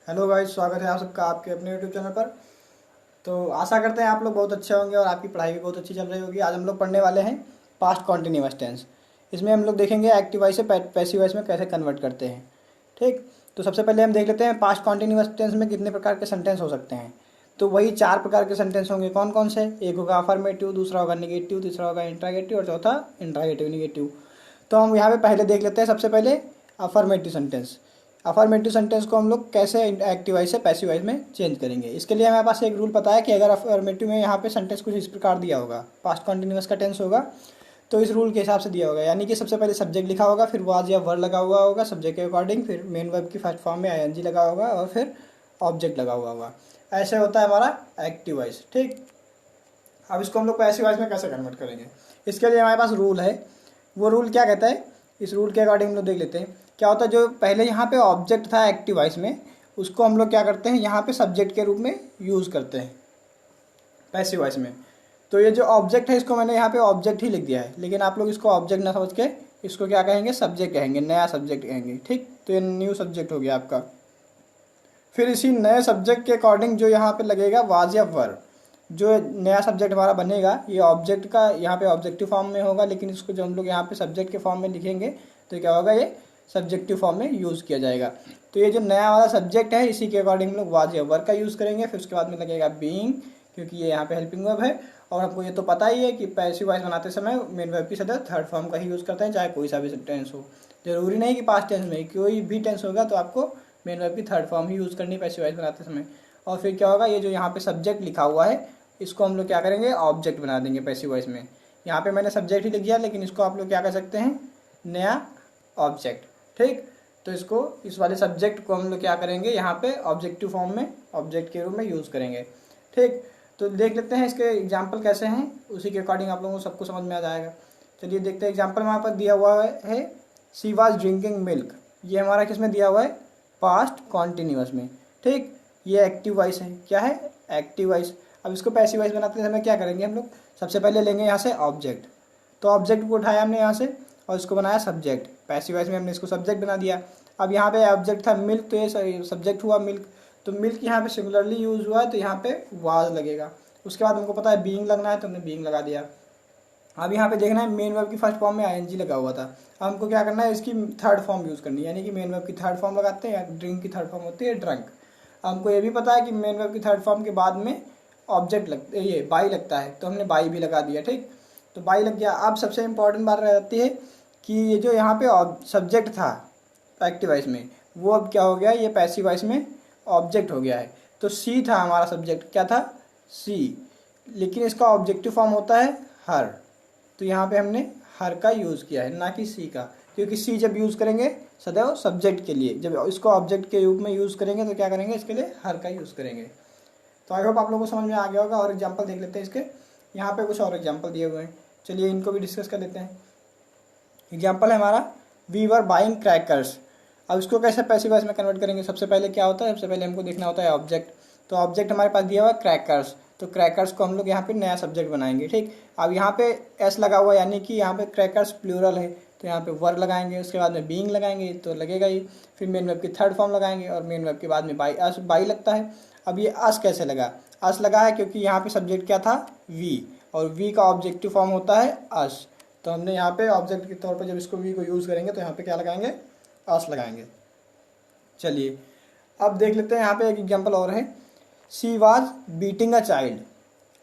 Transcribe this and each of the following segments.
Hello guys, स्वागत है आप सबका आपके अपने यूट्यूब चैनल पर। तो आशा करते हैं आप लोग बहुत अच्छे होंगे और आपकी पढ़ाई भी बहुत अच्छी चल रही होगी। आज हम लोग पढ़ने वाले हैं पास्ट कॉन्टिन्यूअस टेंस। इसमें हम लोग देखेंगे एक्टिव वॉइस से पैसिव वॉइस में कैसे कन्वर्ट करते हैं। ठीक, तो सबसे पहले हम देख लेते हैं पास्ट कॉन्टिन्यूअस टेंस में कितने प्रकार के सेंटेंस हो सकते हैं। तो वही 4 प्रकार के सेंटेंस होंगे। कौन कौन से? एक होगा अफर्मेटिव, दूसरा होगा निगेटिव, तीसरा होगा इंट्रागेटिव और चौथा इंट्रागेटिव निगेटिव। तो हम यहाँ पे पहले देख लेते हैं सबसे पहले अफर्मेटिव सेंटेंस। अफर्मेटिव सेंटेंस को हम लोग कैसे एक्टिव वॉइस से पैसिव वॉइस में चेंज करेंगे। इसके लिए हमारे पास एक रूल पता है कि अगर अफर्मेटिव में यहाँ पे सेंटेंस कुछ इस प्रकार दिया होगा, पास्ट कॉन्टिन्यूअस का टेंस होगा, तो इस रूल के हिसाब से दिया होगा। यानी कि सबसे पहले सब्जेक्ट लिखा होगा, फिर वाज या वर लगा हुआ होगा सब्जेक्ट के अकॉर्डिंग, फिर मेन वर्ब की फर्स्ट फॉर्म में आईएनजी लगा होगा और फिर ऑब्जेक्ट लगा हुआ होगा। ऐसे होता है हमारा एक्टिव वॉइस। ठीक, अब इसको हम लोग पैसिव वॉइस में कैसे कन्वर्ट करेंगे, इसके लिए हमारे पास रूल है। वो रूल क्या कहता है, इस रूल के अकॉर्डिंग हम लोग देख लेते हैं। क्या होता है, जो पहले यहाँ पे ऑब्जेक्ट था एक्टिव वॉइस में, उसको हम लोग क्या करते हैं, यहाँ पे सब्जेक्ट के रूप में यूज़ करते हैं पैसिव वॉइस में। तो ये जो ऑब्जेक्ट है, इसको मैंने यहाँ पे ऑब्जेक्ट ही लिख दिया है, लेकिन आप लोग इसको ऑब्जेक्ट ना समझ के इसको क्या कहेंगे, सब्जेक्ट कहेंगे, नया सब्जेक्ट कहेंगे। ठीक, तो ये न्यू सब्जेक्ट हो गया आपका। फिर इसी नए सब्जेक्ट के अकॉर्डिंग जो यहाँ पे लगेगा वाज या वर, जो नया सब्जेक्ट हमारा बनेगा, ये ऑब्जेक्ट का यहाँ पे ऑब्जेक्टिव फॉर्म में होगा, लेकिन इसको जो हम लोग यहाँ पे सब्जेक्ट के फॉर्म में लिखेंगे तो क्या होगा, ये सब्जेक्टिव फॉर्म में यूज़ किया जाएगा। तो ये जो नया वाला सब्जेक्ट है, इसी के अकॉर्डिंग हम लोग वाज या वर का यूज़ करेंगे। फिर उसके बाद में लगेगा बीइंग, क्योंकि ये यहाँ पे हेल्पिंग वर्ब है। और हमको ये तो पता ही है कि पैसिव वॉइस बनाते समय मेन वर्ब की जगह थर्ड फॉर्म का ही यूज़ करते हैं, चाहे कोई सा भी टेंस हो। जरूरी नहीं कि पास्ट टेंस में, कोई भी टेंस होगा तो आपको मेन वर्ब की थर्ड फॉर्म ही यूज़ करनी पैसिव वॉइस बनाते समय। और फिर क्या होगा, ये जो यहाँ पे सब्जेक्ट लिखा हुआ है, इसको हम लोग क्या करेंगे, ऑब्जेक्ट बना देंगे पैसिव वॉइस में। यहाँ पे मैंने सब्जेक्ट ही लिख दिया, लेकिन इसको आप लोग क्या कर सकते हैं, नया ऑब्जेक्ट। ठीक, तो इसको, इस वाले सब्जेक्ट को हम लोग क्या करेंगे, यहाँ पे ऑब्जेक्टिव फॉर्म में ऑब्जेक्ट के रूप में यूज़ करेंगे। ठीक, तो देख लेते हैं इसके एग्जाम्पल कैसे हैं, उसी के अकॉर्डिंग आप लोगों को सबको समझ में आ जाएगा। चलिए देखते हैं एग्जाम्पल वहाँ पर दिया हुआ है शी वाज ड्रिंकिंग मिल्क। ये हमारा किस में दिया हुआ है, पास्ट कॉन्टिन्यूअस में। ठीक, ये एक्टिव वॉइस है। क्या है, एक्टिव वॉइस। अब इसको पैसिव वॉइस बनाते समय क्या करेंगे हम लोग, सबसे पहले लेंगे यहाँ से ऑब्जेक्ट। तो ऑब्जेक्ट को उठाया हमने यहाँ से और इसको बनाया सब्जेक्ट। पैसिव वॉइस में हमने इसको सब्जेक्ट बना दिया। अब यहाँ पे ऑब्जेक्ट था मिल्क, तो ये सब्जेक्ट हुआ मिल्क। तो मिल्क यहाँ पे सिंगुलरली यूज हुआ है, तो यहाँ पे वाज लगेगा। उसके बाद हमको पता है बीइंग लगना है, तो हमने बीइंग लगा दिया। अब यहाँ पे देखना है मेन वर्ब की फर्स्ट फॉर्म में आईएनजी लगा हुआ था। अब हमको क्या करना है, इसकी थर्ड फॉर्म यूज़ करनी है, यानी कि मेन वर्ब की थर्ड फॉर्म लगाते हैं, या ड्रिंक की थर्ड फॉर्म होती है ड्रंक। हमको ये भी पता है कि मेन वर्ब की थर्ड फॉर्म के बाद में ऑब्जेक्ट लगता है, ये बाई लगता है, तो हमने बाई भी लगा दिया। ठीक, तो बाई लग गया। अब सबसे इंपॉर्टेंट बात रह जाती है कि ये जो यहाँ पे सब्जेक्ट था एक्टिव वॉइस में, वो अब क्या हो गया, ये पैसिव वॉइस में ऑब्जेक्ट हो गया है। तो सी था हमारा सब्जेक्ट, क्या था, सी, लेकिन इसका ऑब्जेक्टिव फॉर्म होता है हर। तो यहाँ पे हमने हर का यूज़ किया है, ना कि सी का, क्योंकि सी जब यूज़ करेंगे सदैव सब्जेक्ट के लिए, जब इसको ऑब्जेक्ट के रूप में यूज़ करेंगे तो क्या करेंगे, इसके लिए हर का यूज़ करेंगे। तो आई होप आप लोगों को समझ में आ गया होगा। और एग्जाम्पल देख लेते हैं इसके, यहाँ पे कुछ और एग्जाम्पल दिए हुए हैं, चलिए इनको भी डिस्कस कर लेते हैं। एग्जाम्पल है हमारा वी वर बाइंग क्रैकर्स। अब इसको कैसे पैसिव वॉइस में कन्वर्ट करेंगे, सबसे पहले क्या होता है, सबसे पहले हमको देखना होता है ऑब्जेक्ट। तो ऑब्जेक्ट हमारे पास दिया हुआ है क्रैकर्स, तो क्रैकर्स को हम लोग यहाँ पे नया सब्जेक्ट बनाएंगे। ठीक, अब यहाँ पे एस लगा हुआ है, यानी कि यहाँ पे क्रैकर्स प्लूरल है, तो यहाँ पे वर लगाएंगे, उसके बाद में बीइंग लगाएंगे तो लगेगा ही। फिर मेन वर्ब की थर्ड फॉर्म लगाएंगे, और मेन वर्ब के बाद में बाई, अस बाई लगता है। अब ये अस कैसे लगा, अस लगा है क्योंकि यहाँ पे सब्जेक्ट क्या था, वी, और वी का ऑब्जेक्टिव फॉर्म होता है अस। तो हमने यहाँ पे ऑब्जेक्ट के तौर पर जब इसको वी को यूज़ करेंगे तो यहाँ पे क्या लगाएंगे, अस लगाएंगे। चलिए अब देख लेते हैं, यहाँ पे एक एग्जांपल और है, she was beating a child.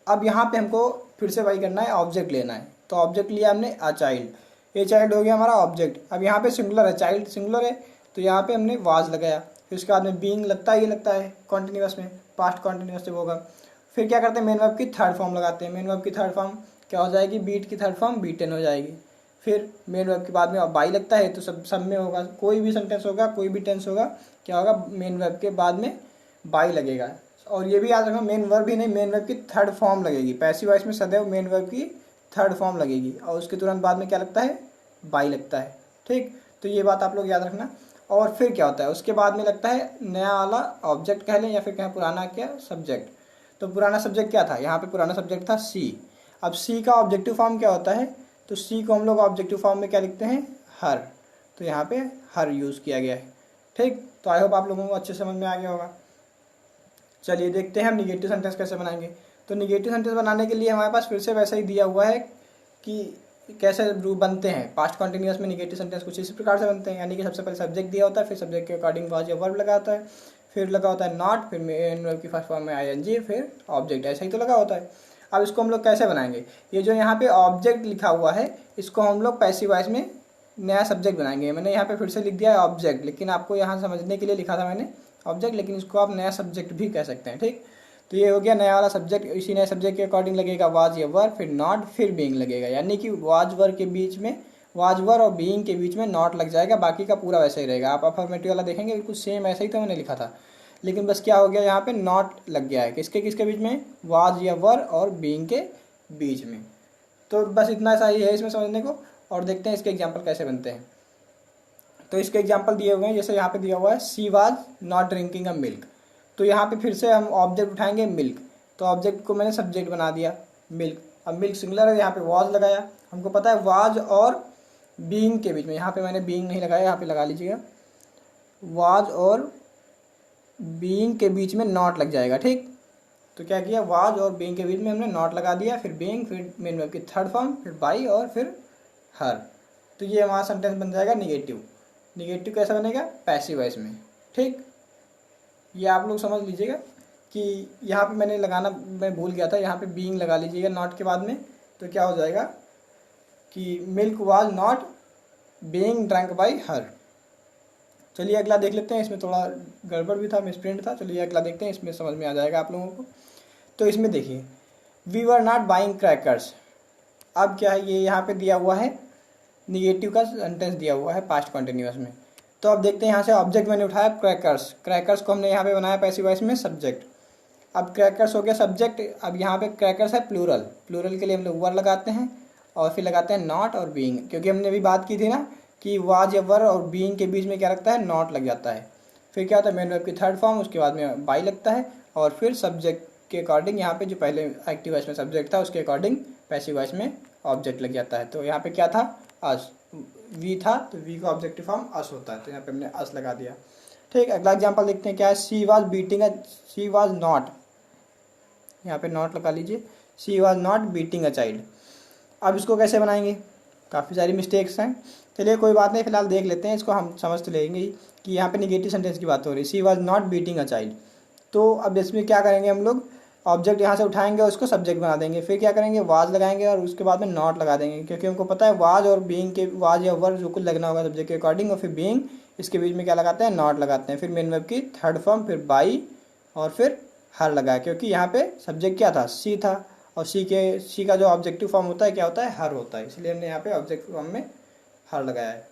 अब यहाँ पे हमको फिर से वही करना है, ऑब्जेक्ट लेना है। तो ऑब्जेक्ट लिया हमने अ चाइल्ड, ये चाइल्ड हो गया हमारा ऑब्जेक्ट। अब यहाँ पे सिंगुलर है, चाइल्ड सिंगुलर है, तो यहाँ पे हमने वाज लगाया। फिर उसके बाद में बीइंग लगता है, ये लगता है कॉन्टिन्यूअस में, पास्ट कॉन्टिन्यूअस जब होगा। फिर क्या करते हैं, मेन वर्ब की थर्ड फॉर्म लगाते हैं। मेन वर्ब की थर्ड फॉर्म क्या हो जाएगी, बीट की थर्ड फॉर्म बीटेन हो जाएगी। फिर मेन वर्ब के बाद में बाई लगता है, तो सब में होगा, कोई भी सेंटेंस होगा, कोई भी टेंस होगा, क्या होगा, मेन वर्ब के बाद में बाई लगेगा। और ये भी याद रखना, मेन वर्ब ही नहीं, मेन वर्ब की थर्ड फॉर्म लगेगी। पैसिव वॉइस में सदैव मेन वर्ब की थर्ड फॉर्म लगेगी, और उसके तुरंत बाद में क्या लगता है, बाई लगता है। ठीक, तो ये बात आप लोग याद रखना। और फिर क्या होता है, उसके बाद में लगता है नया वाला ऑब्जेक्ट कह लें, या फिर कहें पुराना क्या सब्जेक्ट। तो पुराना सब्जेक्ट क्या था, यहाँ पे पुराना सब्जेक्ट था सी। अब सी का ऑब्जेक्टिव फॉर्म क्या होता है, तो सी को हम लोग ऑब्जेक्टिव फॉर्म में क्या लिखते हैं, हर। तो यहाँ पे हर यूज़ किया गया है। ठीक, तो आई होप आप लोगों को अच्छे समझ में आ गया होगा। चलिए देखते हैं हम निगेटिव सेंटेंस कैसे बनाएंगे। तो निगेटिव सेंटेंस बनाने के लिए हमारे पास फिर से वैसा ही दिया हुआ है कि कैसे रूप बनते हैं। पास्ट कॉन्टिन्यूअस में निगेटिव सेंटेंस कुछ इसी प्रकार से बनते हैं, यानी कि सबसे पहले सब्जेक्ट दिया होता है, फिर सब्जेक्ट के अकॉर्डिंग वाज या वर्ब लगा होता है, फिर लगा होता है नॉट, फिर मेन वर्ब की फर्स्ट फॉर्म में आईएनजी, फिर ऑब्जेक्ट, ऐसा ही तो लगा होता है। अब इसको हम लोग कैसे बनाएंगे, ये जो यहाँ पे ऑब्जेक्ट लिखा हुआ है इसको हम लोग पैसिव वॉइस में नया सब्जेक्ट बनाएंगे। मैंने यहाँ पे फिर से लिख दिया है ऑब्जेक्ट, लेकिन आपको यहाँ समझने के लिए लिखा था मैंने ऑब्जेक्ट, लेकिन इसको आप नया सब्जेक्ट भी कह सकते हैं। ठीक, तो ये हो गया नया वाला सब्जेक्ट। इसी नए सब्जेक्ट के अकॉर्डिंग लगेगा वाज या वर, फिर नॉट, फिर बीइंग लगेगा, यानी कि वाज वर के बीच में, वाज वर और बीइंग के बीच में नॉट लग जाएगा, बाकी का पूरा वैसा ही रहेगा। आप अफर्मेटिव वाला देखेंगे बिल्कुल सेम ऐसा ही तो मैंने लिखा था, लेकिन बस क्या हो गया यहाँ पे नॉट लग गया है। किसके किसके बीच में, वाज या वर और बीइंग के बीच में। तो बस इतना सा ही है इसमें समझने को, और देखते हैं इसके एग्जाम्पल कैसे बनते हैं। तो इसके एग्जाम्पल दिए हुए हैं, जैसे यहाँ पे दिया हुआ है she was not drinking a milk. तो यहाँ पे फिर से हम ऑब्जेक्ट उठाएंगे मिल्क, तो ऑब्जेक्ट को मैंने सब्जेक्ट बना दिया मिल्क। अब मिल्क सिंगुलर है, यहाँ पे वाज लगाया। हमको पता है वाज और बीइंग के बीच में, यहाँ पे मैंने बीइंग नहीं लगाया, यहाँ पे लगा लीजिएगा, वाज और बीइंग के बीच में नॉट लग जाएगा। ठीक, तो क्या किया, वाज और बीइंग के बीच में हमने नॉट लगा दिया, फिर बीइंग, फिर मेन वर्ब की थर्ड फॉर्म, फिर बाई और फिर हर। तो ये हमारा सेंटेंस बन जाएगा निगेटिव। निगेटिव कैसा बनेगा, पैसिव वॉइस में। ठीक, ये आप लोग समझ लीजिएगा कि यहाँ पे मैंने लगाना मैं भूल गया था, यहाँ पे बीइंग लगा लीजिएगा नॉट के बाद में। तो क्या हो जाएगा कि milk was not being drunk by her. चलिए अगला देख लेते हैं, इसमें थोड़ा गड़बड़ भी था, मिसप्रिंट था। चलिए अगला देखते हैं, इसमें समझ में आ जाएगा आप लोगों को। तो इसमें देखिए, we were not buying crackers. अब क्या है, ये यहाँ पे दिया हुआ है निगेटिव का सेंटेंस दिया हुआ है पास्ट कॉन्टिन्यूअस में। तो अब देखते हैं, यहाँ से ऑब्जेक्ट मैंने उठाया क्रैकर्स, क्रैकर्स को हमने यहाँ पे बनाया पैसिव वॉइस में सब्जेक्ट। अब क्रैकर्स हो गया सब्जेक्ट। अब यहाँ पे क्रैकर्स है प्लूरल, प्लूरल के लिए हम लोग वर लगाते हैं और फिर लगाते हैं नॉट और बीइंग, क्योंकि हमने अभी बात की थी ना कि वाज या वर और बीइंग के बीच में क्या लगता है, नॉट लग जाता है। फिर क्या होता है, मेन वर्ब की थर्ड फॉर्म, उसके बाद में बाई लगता है, और फिर सब्जेक्ट के अकॉर्डिंग यहाँ पे जो पहले एक्टिव वॉइस में सब्जेक्ट था उसके अकॉर्डिंग पैसिव वॉइस में ऑब्जेक्ट लग जाता है। तो यहाँ पे क्या था, अस, वी था, तो वी का ऑब्जेक्टिव फॉर्म अस होता है, तो यहाँ पे हमने अस लगा दिया। ठीक, अगला एग्जाम्पल देखते हैं क्या है, she was beating a, she was not, यहाँ पे नॉट लगा लीजिए, she was not beating a child. अब इसको कैसे बनाएंगे, काफ़ी सारी मिस्टेक्स हैं। चलिए कोई बात नहीं, फिलहाल देख लेते हैं इसको, हम समझ तो लेंगे ही कि यहाँ पे निगेटिव सेंटेंस की बात हो रही है, she was not beating a child. तो अब इसमें क्या करेंगे, हम लोग ऑब्जेक्ट यहाँ से उठाएंगे और उसको सब्जेक्ट बना देंगे, फिर क्या करेंगे, वाज लगाएंगे और उसके बाद में नॉट लगा देंगे, क्योंकि हमको पता है वाज और बीइंग के, वाज या वर्ब जो कुछ लगना होगा सब्जेक्ट के अकॉर्डिंग, और फिर बीइंग, इसके बीच में क्या लगाते हैं, नॉट लगाते हैं, फिर मेन वर्ब की थर्ड फॉर्म, फिर बाई और फिर हर लगाया, क्योंकि यहाँ पे सब्जेक्ट क्या था, सी था, और सी का जो ऑब्जेक्टिव फॉर्म होता है क्या होता है, हर होता है, इसलिए हमने यहाँ पे ऑब्जेक्टिव फॉर्म में हर लगाया है।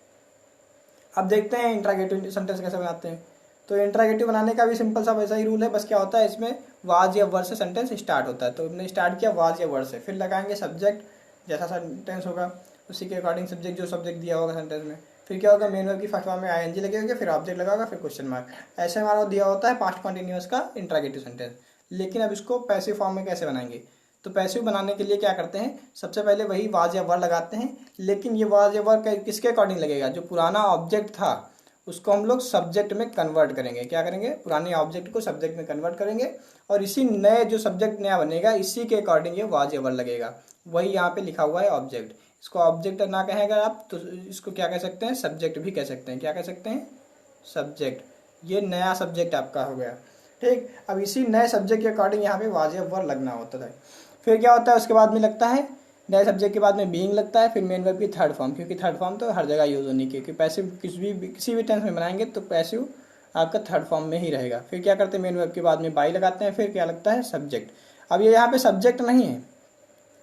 अब देखते हैं इंट्रागेटिव सेंटेंस कैसे बनाते हैं। तो इंट्रागेटिव बनाने का भी सिंपल सा वैसा ही रूल है, बस क्या होता है इसमें वाज या वर्ड से सेंटेंस स्टार्ट होता है। तो हमने स्टार्ट किया वाज या वर्ड से, फिर लगाएंगे सब्जेक्ट, जैसा सेंटेंस होगा उसी के अकॉर्डिंग सब्जेक्ट, जो सब्जेक्ट दिया होगा सेंटेंस में, फिर क्या होगा, मेन वर्ब की फर्स्ट फॉर्म में आईएनजी लगेगा, फिर ऑब्जेक्ट लगा होगा, फिर क्वेश्चन मार्क। ऐसे हमारा दिया होता है पास्ट कॉन्टिन्यूअस का इंट्रागेटिव सेंटेंस। लेकिन अब इसको पैसिव फॉर्म में कैसे बनाएंगे, तो पैसिव बनाने के लिए क्या करते हैं, सबसे पहले वही वाज या वर लगाते हैं, लेकिन ये वाज या वर किसके अकॉर्डिंग लगेगा, जो पुराना ऑब्जेक्ट था उसको हम लोग सब्जेक्ट में कन्वर्ट करेंगे। क्या करेंगे, पुराने ऑब्जेक्ट को सब्जेक्ट में कन्वर्ट करेंगे, और इसी नए जो सब्जेक्ट नया बनेगा इसी के अकॉर्डिंग ये वाज या वर लगेगा। वही यहाँ पे लिखा हुआ है ऑब्जेक्ट। इसको ऑब्जेक्ट ना कहेगा आप तो इसको क्या कह सकते हैं, सब्जेक्ट भी कह सकते हैं। क्या कह सकते हैं, सब्जेक्ट। ये नया सब्जेक्ट आपका हो गया। ठीक, अब इसी नए सब्जेक्ट के अकॉर्डिंग यहाँ पे वाज या वर लगना होता है। फिर क्या होता है, उसके बाद में लगता है नए सब्जेक्ट के बाद में बीइंग लगता है, फिर मेन वर्ब की थर्ड फॉर्म, क्योंकि थर्ड फॉर्म तो हर जगह यूज होनी, क्योंकि पैसिव किसी भी टेंस में बनाएंगे तो पैसिव आपका थर्ड फॉर्म में ही रहेगा। फिर क्या करते हैं, मेन वर्ब के बाद में बाई लगाते हैं, फिर क्या लगता है, सब्जेक्ट। अब ये यहाँ पे सब्जेक्ट नहीं है,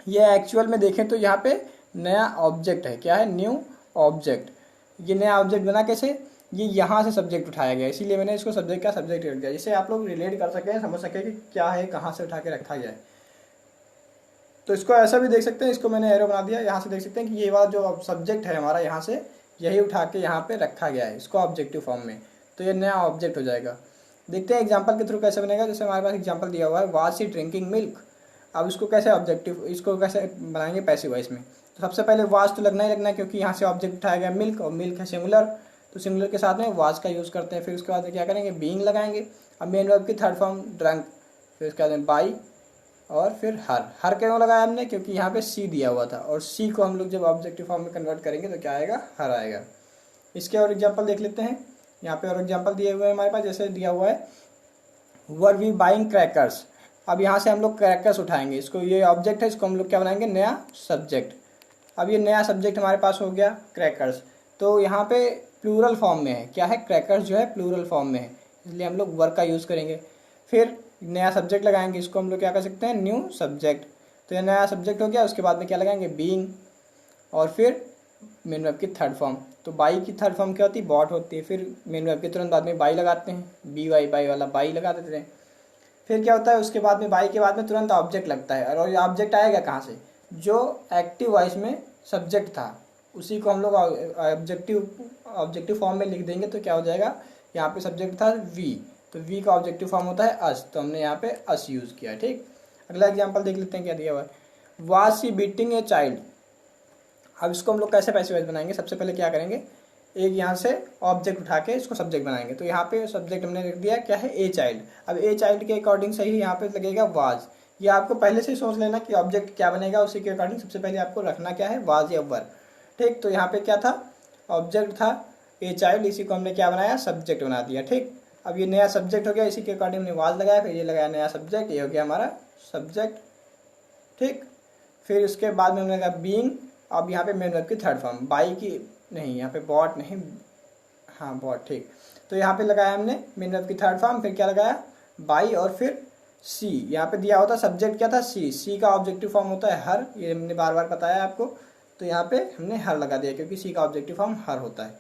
ये एक्चुअल में देखें तो यहाँ पे नया ऑब्जेक्ट है। क्या है, न्यू ऑब्जेक्ट। ये नया ऑब्जेक्ट बना कैसे, ये यहाँ से सब्जेक्ट उठाया गया, इसीलिए मैंने इसको सब्जेक्ट का सब्जेक्ट रख दिया, जिससे आप लोग रिलेट कर सकें, समझ सकें कि क्या है, कहाँ से उठा के रखा गया है। तो इसको ऐसा भी देख सकते हैं, इसको मैंने एरो बना दिया, यहाँ से देख सकते हैं कि ये वाला जो सब्जेक्ट है हमारा, यहाँ से यही उठा के यहाँ पे रखा गया है इसको ऑब्जेक्टिव फॉर्म में, तो ये नया ऑब्जेक्ट हो जाएगा। देखते हैं एग्जांपल के थ्रू कैसे बनेगा। जैसे हमारे पास एग्जांपल दिया हुआ है, वाज शी ड्रिंकिंग मिल्क। अब इसको कैसे ऑब्जेक्टिव, इसको कैसे बनाएंगे पैसिव वॉइस में। तो सबसे पहले वाज तो लगना ही लगना है, क्योंकि यहाँ से ऑब्जेक्ट उठाया गया मिल्क, और मिल्क है सिंगुलर, तो सिंगुलर के साथ में वाज का यूज़ करते हैं। फिर उसके बाद में क्या करेंगे, बीइंग लगाएंगे। अब मेन वर्ब की थर्ड फॉर्म ड्रंक, फिर उसके बाद में बाई और फिर हर क्यों लगाया हमने, क्योंकि यहाँ पे सी दिया हुआ था और सी को हम लोग जब ऑब्जेक्टिव फॉर्म में कन्वर्ट करेंगे तो क्या आएगा, हर आएगा। इसके और एग्जांपल देख लेते हैं। यहाँ पे और एग्जांपल दिए हुए हैं हमारे पास, जैसे दिया हुआ है वर वी बाइंग क्रैकर्स। अब यहाँ से हम लोग क्रैकर्स उठाएंगे, इसको ये ऑब्जेक्ट है, इसको हम लोग क्या बनाएंगे, नया सब्जेक्ट। अब ये नया सब्जेक्ट हमारे पास हो गया क्रैकर्स, तो यहाँ पे प्लूरल फॉर्म में है, क्या है, क्रैकर्स जो है प्लूरल फॉर्म में है, इसलिए हम लोग वर्क का यूज़ करेंगे। फिर नया सब्जेक्ट लगाएंगे, इसको हम लोग क्या कर सकते हैं, न्यू सब्जेक्ट। तो ये नया सब्जेक्ट हो गया, उसके बाद में क्या लगाएंगे, बीइंग, और फिर मेन वर्ब की थर्ड फॉर्म। तो बाई की थर्ड फॉर्म क्या होती है, बॉट होती है। फिर मेन वर्ब के तुरंत बाद में बाई लगाते हैं, बी वाई, बाई वाला बाई लगा देते हैं। फिर क्या होता है, उसके बाद में बाई के बाद में तुरंत ऑब्जेक्ट लगता है, और ये ऑब्जेक्ट आएगा कहाँ से, जो एक्टिव वॉइस में सब्जेक्ट था उसी को हम लोग ऑब्जेक्टिव फॉर्म में लिख देंगे। तो क्या हो जाएगा, यहाँ पे सब्जेक्ट था वी, तो वी का ऑब्जेक्टिव फॉर्म होता है अस, तो हमने यहाँ पे अस यूज़ किया। ठीक, अगला एग्जाम्पल देख लेते हैं क्या दिया हुआ है, was she beating a child. अब इसको हम लोग कैसे पैसिव वॉइस बनाएंगे, सबसे पहले क्या करेंगे, एक यहाँ से ऑब्जेक्ट उठा के इसको सब्जेक्ट बनाएंगे। तो यहाँ पे सब्जेक्ट हमने लिख दिया क्या है, ए चाइल्ड। अब ए चाइल्ड के अकॉर्डिंग सही यहाँ पे लगेगा वाज। ये आपको पहले से ही सोच लेना कि ऑब्जेक्ट क्या बनेगा, उसी के अकॉर्डिंग सबसे पहले आपको रखना क्या है, वाज या वर। ठीक, तो यहाँ पे क्या था, ऑब्जेक्ट था ए चाइल्ड, इसी को हमने क्या बनाया, सब्जेक्ट बना दिया। ठीक, अब ये नया सब्जेक्ट हो गया, इसी के अकॉर्डिंग हमने वाज लगाया, फिर ये लगाया नया सब्जेक्ट, ये हो गया हमारा सब्जेक्ट। ठीक, फिर उसके बाद में हमने लगा बीइंग। अब यहाँ पे मेन वर्ब की थर्ड फॉर्म, बाई की नहीं, यहाँ पे बॉट नहीं, हाँ बॉट। ठीक, तो यहाँ पे लगाया हमने मेन वर्ब की थर्ड फॉर्म, फिर क्या लगाया, बाई, और फिर सी। यहाँ पे दिया होता सब्जेक्ट क्या था, सी, सी का ऑब्जेक्टिव फॉर्म होता है हर, ये हमने बार बार बताया आपको। तो यहाँ पे हमने हर लगा दिया क्योंकि सी का ऑब्जेक्टिव फॉर्म हर होता है।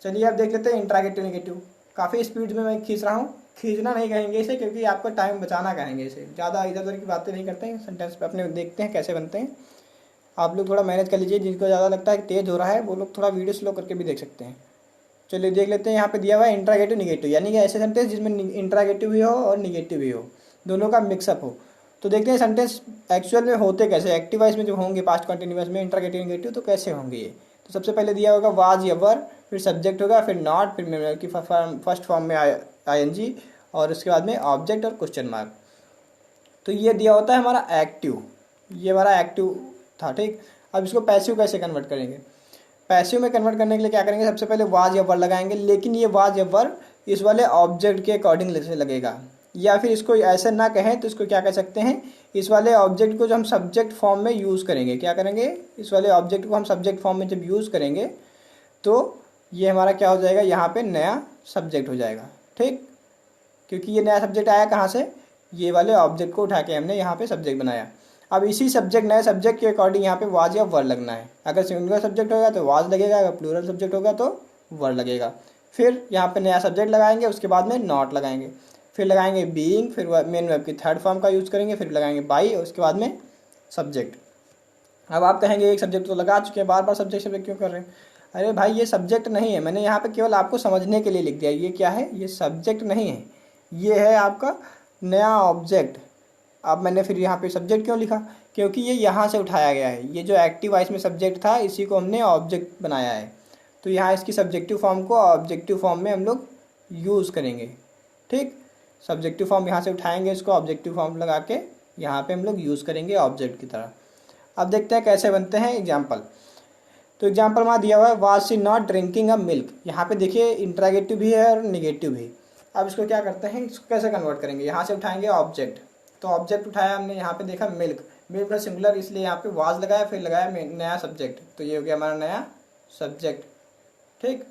चलिए अब देख लेते हैं इंट्रागेटिव नेगेटिव। काफ़ी स्पीड में मैं खींच रहा हूँ, खींचना नहीं कहेंगे इसे, क्योंकि आपको टाइम बचाना कहेंगे इसे, ज़्यादा इधर उधर की बातें नहीं करते हैं। सेंटेंस पे अपने देखते हैं कैसे बनते हैं, आप लोग थोड़ा मैनेज कर लीजिए। जिनको ज़्यादा लगता है तेज़ हो रहा है वो लोग थोड़ा वीडियो स्लो करके भी देख सकते हैं। चलिए देख लेते हैं, यहाँ पे दिया हुआ है इंट्रागेटिव निगेटिव, यानी कि ऐसे सेंटेंस जिसमें इंट्रागेटिव भी हो और निगेटिव भी हो, दोनों का मिक्सअप हो। तो देखते हैं सेंटेंस एक्चुअल में होते कैसे, एक्टिव वॉइस में जो होंगे पास्ट कंटिन्यूअस में इंट्रागेटिव निगेटिव, तो कैसे होंगे ये। तो सबसे पहले दिया होगा वाज या वर, फिर सब्जेक्ट होगा, फिर नॉट, फिर मेन वर्ब की फर्स्ट फॉर्म में आईएनजी, और उसके बाद में ऑब्जेक्ट और क्वेश्चन मार्क। तो ये दिया होता है हमारा एक्टिव, ये हमारा एक्टिव था। ठीक, अब इसको पैसिव कैसे कन्वर्ट करेंगे, पैसिव में कन्वर्ट करने के लिए क्या करेंगे, सबसे पहले वाज या वर लगाएंगे, लेकिन ये वाज या वर इस वाले ऑब्जेक्ट के अकॉर्डिंग लगेगा। या फिर इसको ऐसे ना कहें तो इसको क्या कह सकते हैं, इस वाले ऑब्जेक्ट को जो हम सब्जेक्ट फॉर्म में यूज़ करेंगे, क्या करेंगे, इस वाले ऑब्जेक्ट को हम सब्जेक्ट फॉर्म में जब यूज़ करेंगे तो ये हमारा क्या हो जाएगा, यहाँ पे नया सब्जेक्ट हो जाएगा। ठीक, क्योंकि ये नया सब्जेक्ट आया कहाँ से, ये वाले ऑब्जेक्ट को उठा के हमने यहाँ पे सब्जेक्ट बनाया। अब इसी सब्जेक्ट, नए सब्जेक्ट के अकॉर्डिंग यहाँ पे वाज या वर लगना है। अगर सिंगुलर सब्जेक्ट होगा तो वाज लगेगा, अगर प्लूरल सब्जेक्ट होगा तो वर लगेगा। फिर यहाँ पे नया सब्जेक्ट लगाएंगे, उसके बाद में नॉट लगाएंगे, फिर लगाएंगे बीइंग, फिर मेन वर्ब की थर्ड फॉर्म का यूज़ करेंगे, फिर लगाएंगे बाई, और उसके बाद में सब्जेक्ट। अब आप कहेंगे एक सब्जेक्ट तो लगा चुके हैं, बार बार सब्जेक्ट क्यों कर रहे हैं। अरे भाई ये सब्जेक्ट नहीं है, मैंने यहाँ पे केवल आपको समझने के लिए लिख दिया। ये क्या है, ये सब्जेक्ट नहीं है, ये है आपका नया ऑब्जेक्ट। अब मैंने फिर यहाँ पे सब्जेक्ट क्यों लिखा, क्योंकि ये यहाँ से उठाया गया है, ये जो एक्टिव वॉइस में सब्जेक्ट था इसी को हमने ऑब्जेक्ट बनाया है। तो यहाँ इसकी सब्जेक्टिव फॉर्म को ऑब्जेक्टिव फॉर्म में हम लोग यूज़ करेंगे। ठीक, सब्जेक्टिव फॉर्म यहाँ से उठाएंगे, इसको ऑब्जेक्टिव फॉर्म लगा के यहाँ पे हम लोग यूज़ करेंगे ऑब्जेक्ट की तरह। अब देखते हैं कैसे बनते हैं एग्जाम्पल। तो एग्जाम्पल वहाँ दिया हुआ है, was she not drinking a milk. यहाँ पे देखिए इंट्रागेटिव भी है और निगेटिव भी। अब इसको क्या करते हैं, इसको कैसे कन्वर्ट करेंगे, यहाँ से उठाएंगे ऑब्जेक्ट। तो ऑब्जेक्ट उठाया हमने, यहाँ पे देखा मिल्क, मिल्क का सिंगुलर इसलिए यहाँ पे वाज लगाया, फिर लगाया नया सब्जेक्ट, तो ये हो गया हमारा नया सब्जेक्ट। ठीक,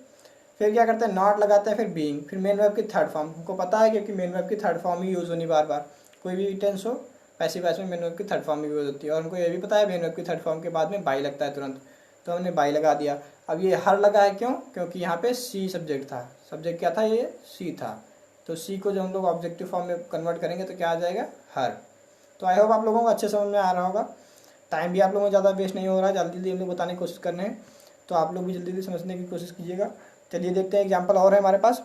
फिर क्या करते हैं, नॉट लगाते हैं, फिर बीइंग, फिर मेन वर्ब की थर्ड फॉर्म। हमको पता है क्योंकि मेन वर्ब की थर्ड फॉर्म ही यूज़ होनी बार बार, कोई भी टेंस हो पैसिव वॉइस में मेन वर्ब की थर्ड फॉर्म ही यूज़ होती है। और हमको ये भी पता है मेन वर्ब की थर्ड फॉर्म के बाद में बाई लगता है तुरंत, तो हमने बाई लगा दिया। अब ये हर लगा है क्यों, क्योंकि यहाँ पे सी सब्जेक्ट था, सब्जेक्ट क्या था, ये सी था। तो सी को जब हम लोग ऑब्जेक्टिव फॉर्म में कन्वर्ट करेंगे तो क्या आ जाएगा, हर। तो आई होप आप लोगों को अच्छे समझ में आ रहा होगा। टाइम भी आप लोगों को ज़्यादा वेस्ट नहीं हो रहा है, जल्दी जल्दी हम लोग बताने की कोशिश कर रहे हैं, तो आप लोग भी जल्दी जल्दी समझने की कोशिश कीजिएगा। चलिए देखते हैं एग्जाम्पल और है हमारे पास,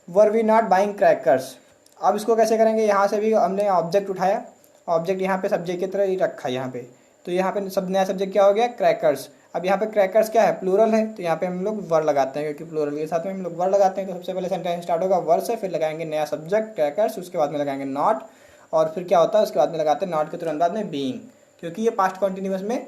were we not buying crackers. अब इसको कैसे करेंगे, यहाँ से भी हमने ऑब्जेक्ट उठाया, ऑब्जेक्ट यहाँ पे सब्जेक्ट की तरह ही रखा है यहाँ पे, तो यहाँ पे सब नया सब्जेक्ट क्या हो गया, क्रैकर्स। अब यहाँ पे क्रैकर्स क्या है, प्लूरल है, तो यहाँ पे हम लोग वर लगाते हैं, क्योंकि प्लूरल के साथ में हम लोग वर लगाते हैं। तो सबसे पहले सेंटेंस स्टार्ट होगा वर से, फिर लगाएंगे नया सब्जेक्ट क्रैकर्स, उसके बाद में लगाएंगे नॉट, और फिर क्या होता है उसके बाद में लगाते हैं नॉट के तुरंत बाद में बीइंग, क्योंकि ये पास्ट कॉन्टिन्यूअस में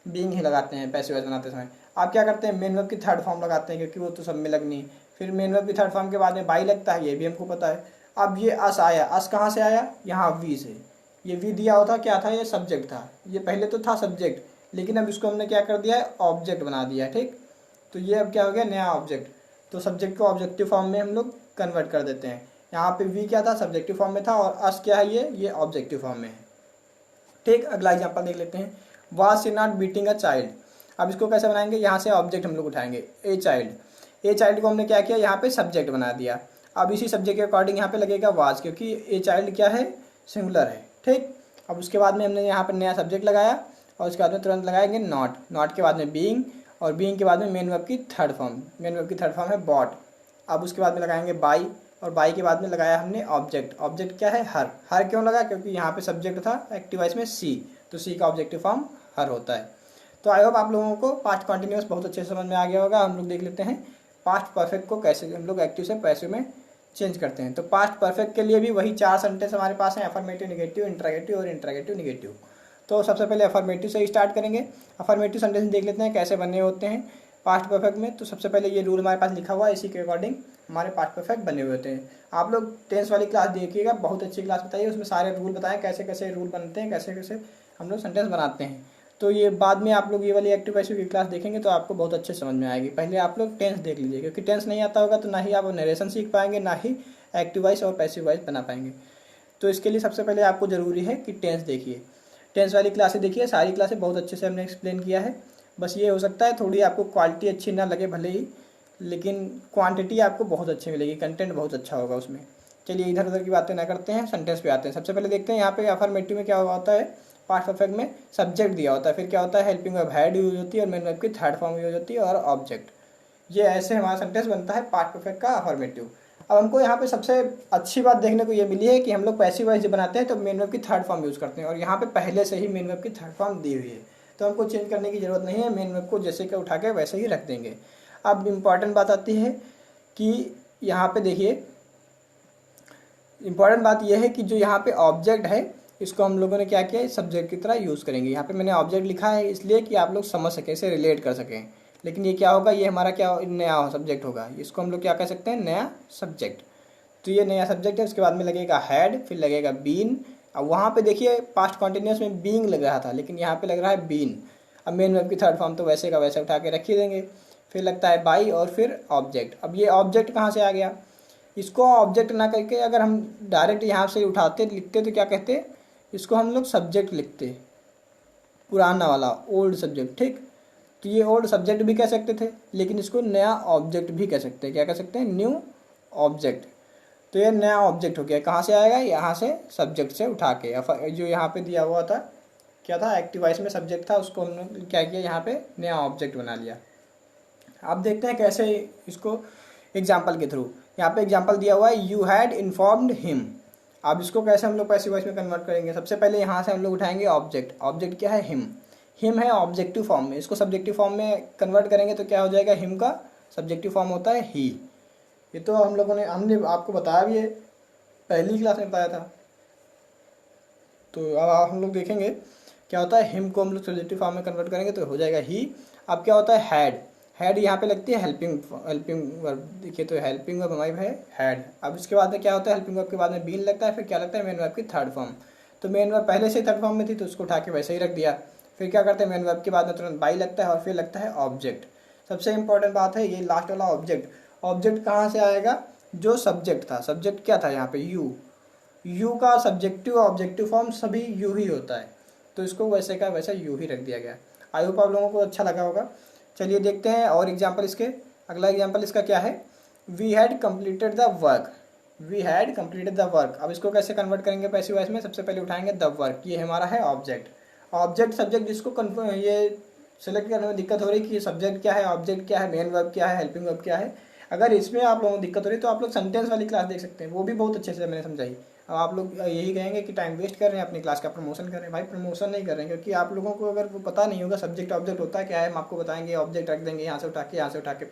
बीइंग ही लगाते हैं पैसिव वॉइस बनाते समय। आप क्या करते हैं, मेन वर्ब की थर्ड फॉर्म लगाते हैं, क्योंकि वो तो सब में लगनी। फिर मेन वर्ब की थर्ड फॉर्म के बाद में बाई लगता है, ये भी हमको पता है। अब ये अस आया, अस कहाँ से आया, यहाँ वी से। ये वी दिया होता क्या था, ये सब्जेक्ट था, ये पहले तो था सब्जेक्ट, लेकिन अब इसको हमने क्या कर दिया है, ऑब्जेक्ट बना दिया है, ठीक। तो ये अब क्या हो गया, नया ऑब्जेक्ट। तो सब्जेक्ट को ऑब्जेक्टिव फॉर्म में हम लोग कन्वर्ट कर देते हैं। यहाँ पे वी क्या था, सब्जेक्टिव फॉर्म में था, और अस क्या है, ये ऑब्जेक्टिव फॉर्म में है, ठीक। अगला एग्जाम्पल देख लेते हैं, was she not beating a child. अब इसको कैसे बनाएंगे, यहाँ से ऑब्जेक्ट हम लोग उठाएंगे, ए चाइल्ड। ए चाइल्ड को हमने क्या किया, यहाँ पे सब्जेक्ट बना दिया। अब इसी सब्जेक्ट के अकॉर्डिंग यहाँ पे लगेगा वाज, क्योंकि ए चाइल्ड क्या है, सिंगुलर है, ठीक। अब उसके बाद में हमने यहाँ पर नया सब्जेक्ट लगाया, और उसके बाद में तुरंत लगाएंगे नॉट, नॉट के बाद में बीइंग, और बीइंग के बाद में मेन वर्ब की थर्ड फॉर्म, मेन वर्ब की थर्ड फॉर्म है बॉट। अब उसके बाद में लगाएंगे बाई, और बाई के बाद में लगाया हमने ऑब्जेक्ट। ऑब्जेक्ट क्या है, हर। हर क्यों लगा, क्योंकि यहाँ पे सब्जेक्ट था एक्टिव वॉइस में सी, तो सी का ऑब्जेक्टिव फॉर्म हर होता है। तो आई होप आप लोगों को पास्ट कॉन्टिन्यूअस बहुत अच्छे से समझ में आ गया होगा। हम लोग देख लेते हैं पास्ट परफेक्ट को कैसे हम लोग एक्टिव से पैसिव में चेंज करते हैं। तो पास्ट परफेक्ट के लिए भी वही 4 सेंटेंस हमारे पास हैं, अफर्मेटिव, नेगेटिव, इंट्रोगेटिव और इंट्रोगेटिव नेगेटिव। तो सबसे पहले अफर्मेटिव से ही स्टार्ट करेंगे। अफर्मेटिव सेंटेंस देख लेते हैं कैसे बने होते हैं पास्ट परफेक्ट में। तो सबसे पहले ये रूल हमारे पास लिखा हुआ है, इसी के अकॉर्डिंग हमारे पास्ट परफेक्ट बने हुए होते हैं। आप लोग टेंस वाली क्लास देखिएगा, बहुत अच्छी क्लास बताइए, उसमें सारे रूल बताएं कैसे कैसे रूल बनते हैं, कैसे कैसे हम लोग सेंटेंस बनाते हैं। तो ये बाद में आप लोग ये वाली एक्टिव पैसिव की क्लास देखेंगे तो आपको बहुत अच्छे समझ में आएगी। पहले आप लोग टेंस देख लीजिए, क्योंकि टेंस नहीं आता होगा तो ना ही आप नरेशन सीख पाएंगे, ना ही एक्टिव वॉइस और पैसिव वॉइस बना पाएंगे। तो इसके लिए सबसे पहले आपको ज़रूरी है कि टेंस देखिए, टेंस वाली क्लासें देखिए, सारी क्लासें बहुत अच्छे से हमने एक्सप्लेन किया है। बस ये हो सकता है थोड़ी आपको क्वालिटी अच्छी ना लगे भले ही, लेकिन क्वांटिटी आपको बहुत अच्छी मिलेगी, कंटेंट बहुत अच्छा होगा उसमें। चलिए इधर उधर की बातें ना करते हैं, सेंटेंस पे आते हैं। सबसे पहले देखते हैं यहाँ पे अफर्मेटिव में क्या होता है, पास्ट परफेक्ट में सब्जेक्ट दिया होता है, फिर क्या होता है हेल्पिंग वर्ब हैड यूज होती है, और मेन वर्ब की थर्ड फॉर्म यूज होती है, और ऑब्जेक्ट। ये ऐसे हमारा सेंटेंस बनता है पास्ट परफेक्ट का अफर्मेटिव। अब हमको यहाँ पे सबसे अच्छी बात देखने को ये मिली है कि हम लोग पैसिव वॉइस जब बनाते हैं तो मेन वर्ब की थर्ड फॉर्म यूज़ करते हैं, और यहाँ पे पहले से ही मेन वर्ब की थर्ड फॉर्म दी हुई है, तो हमको चेंज करने की ज़रूरत नहीं है, मेन वर्ब को जैसे कि उठा के वैसे ही रख देंगे। अब इम्पॉर्टेंट बात आती है कि यहाँ पे देखिए, इम्पॉर्टेंट बात यह है कि जो यहाँ पे ऑब्जेक्ट है इसको हम लोगों ने क्या किया, सब्जेक्ट की तरह यूज़ करेंगे। यहाँ पे मैंने ऑब्जेक्ट लिखा है इसलिए कि आप लोग समझ सकें, इसे रिलेट कर सकें। लेकिन ये क्या होगा, ये हमारा क्या नया सब्जेक्ट होगा, इसको हम लोग क्या कह सकते हैं, नया सब्जेक्ट। तो ये नया सब्जेक्ट है, उसके बाद में लगेगा हैड, फिर लगेगा बीन। अब वहाँ पे देखिए पास्ट कॉन्टिन्यूस में बीइंग लग रहा था, लेकिन यहाँ पे लग रहा है बीन। अब मेन वर्ब की थर्ड फॉर्म तो वैसे का वैसे उठा के रख ही देंगे। फिर लगता है बाई, और फिर ऑब्जेक्ट। अब ये ऑब्जेक्ट कहाँ से आ गया, इसको ऑब्जेक्ट ना करके अगर हम डायरेक्ट यहाँ से उठाते लिखते तो क्या कहते, इसको हम लोग सब्जेक्ट लिखते, पुराना वाला ओल्ड सब्जेक्ट, ठीक। तो ये ओल्ड सब्जेक्ट भी कह सकते थे, लेकिन इसको नया ऑब्जेक्ट भी कह सकते हैं। क्या कह सकते हैं, न्यू ऑब्जेक्ट। तो ये नया ऑब्जेक्ट हो गया, कहाँ से आएगा, यहाँ से सब्जेक्ट से उठा के। जो यहाँ पे दिया हुआ था क्या था, एक्टिव वॉइस में सब्जेक्ट था, उसको हमने क्या किया, यहाँ पे नया ऑब्जेक्ट बना लिया। अब देखते हैं कैसे इसको एग्जाम्पल के थ्रू। यहाँ पे एग्जाम्पल दिया हुआ है, यू हैड इन्फॉर्म्ड हिम। अब इसको कैसे हम लोग पैसिव वॉइस में कन्वर्ट करेंगे, सबसे पहले यहाँ से हम लोग उठाएंगे ऑब्जेक्ट। ऑब्जेक्ट क्या है, हिम। हिम है ऑब्जेक्टिव फॉर्म में, इसको सब्जेक्टिव फॉर्म में कन्वर्ट करेंगे तो क्या हो जाएगा, हिम का सब्जेक्टिव फॉर्म होता है ही। ये तो हम लोगों ने, हमने आपको बताया भी है, पहली क्लास में बताया था। तो अब हम लोग देखेंगे क्या होता है, हिम को हम लोग सब्जेक्टिव फॉर्म में कन्वर्ट करेंगे तो हो जाएगा ही। अब क्या होता है, हैड। हैड यहाँ पे लगती है हेल्पिंग वर्ब, देखिए तो हेल्पिंग वर्ब हमारी है हैड। अब इसके बाद में क्या होता है, हेल्पिंग वर्ब के बाद में बीन लगता है, फिर क्या लगता है, मेन वर्ब की थर्ड फॉर्म। तो मेन वर्ब पहले से थर्ड फॉर्म में थी तो उसको उठा के वैसे ही रख दिया। फिर क्या करते हैं, मेन वर्ब के बाद में तुरंत बाई लगता है, और फिर लगता है ऑब्जेक्ट। सबसे इंपॉर्टेंट बात है ये लास्ट वाला ऑब्जेक्ट। ऑब्जेक्ट कहाँ से आएगा, जो सब्जेक्ट था, सब्जेक्ट क्या था यहाँ पे, यू। यू का सब्जेक्टिव ऑब्जेक्टिव फॉर्म सभी यू ही होता है, तो इसको वैसे का वैसा यू ही रख दिया गया। आई होप आप लोगों को अच्छा लगा होगा। चलिए देखते हैं और एग्जाम्पल इसके। अगला एग्जाम्पल इसका क्या है, we had completed the work. We had completed the work. अब इसको कैसे कन्वर्ट करेंगे पैसिव वॉइस में, सबसे पहले उठाएंगे द वर्क, ये हमारा है ऑब्जेक्ट। ऑब्जेक्ट सब्जेक्ट जिसको ये सेलेक्ट करने में दिक्कत हो रही है कि सब्जेक्ट क्या है, ऑब्जेक्ट क्या है, मेन वर्ब क्या है, हेल्पिंग वर्ब क्या है। अगर इसमें आप लोगों को दिक्कत हो रही है तो आप लोग सेंटेंस वाली क्लास देख सकते हैं, वो भी बहुत अच्छे से मैंने समझाई। अब आप लोग यही कहेंगे कि टाइम वेस्ट कर रहे हैं, अपनी क्लास का प्रमोशन कर रहे हैं। भाई प्रमोशन नहीं कर रहे हैं, क्योंकि आप लोगों को अगर वो पता नहीं होगा सब्जेक्ट ऑब्जेक्ट होता है क्या है, हम आपको बताएंगे। ऑब्जेक्ट रख देंगे यहाँ से उठा के, यहाँ से उठा के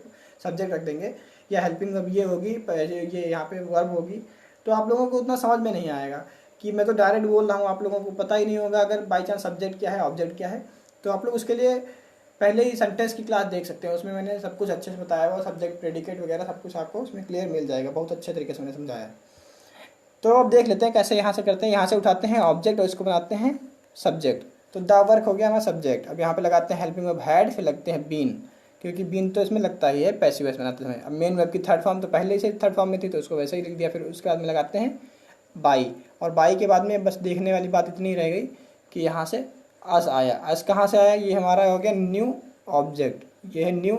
सब्जेक्ट रख देंगे, या हेल्पिंग अब ये होगी, ये यहाँ पे वर्ब होगी, तो आप लोगों को उतना समझ में नहीं आएगा। कि मैं तो डायरेक्ट बोल रहा हूँ, आप लोगों को पता ही नहीं होगा अगर बाई चांस सब्जेक्ट क्या है ऑब्जेक्ट क्या है। तो आप लोग उसके लिए पहले ही सेंटेंस की क्लास देख सकते हैं, उसमें मैंने सब कुछ अच्छे से बताया हुआ, सब्जेक्ट प्रेडिकेट वगैरह सब कुछ आपको उसमें क्लियर मिल जाएगा, बहुत अच्छे तरीके से मैंने समझाया है। तो अब देख लेते हैं कैसे यहाँ से करते हैं। यहाँ से उठाते हैं ऑब्जेक्ट और इसको बनाते हैं सब्जेक्ट। तो द वर्क हो गया हमारा सब्जेक्ट। अब यहाँ पे लगाते हैं हेल्पिंग वर्ब हैड, फिर लगते हैं बीन, क्योंकि बीन तो इसमें लगता ही है पैसिव वॉइस बनाते समय। अब मेन वर्ब की थर्ड फॉर्म तो पहले से थर्ड फॉर्म में थी तो उसको वैसे ही लिख दिया। फिर उसके बाद में लगाते हैं बाई, और बाई के बाद में बस देखने वाली बात इतनी रह गई कि यहाँ से अस आया। अस कहाँ से आया, ये हमारा हो गया न्यू ऑब्जेक्ट, ये है न्यू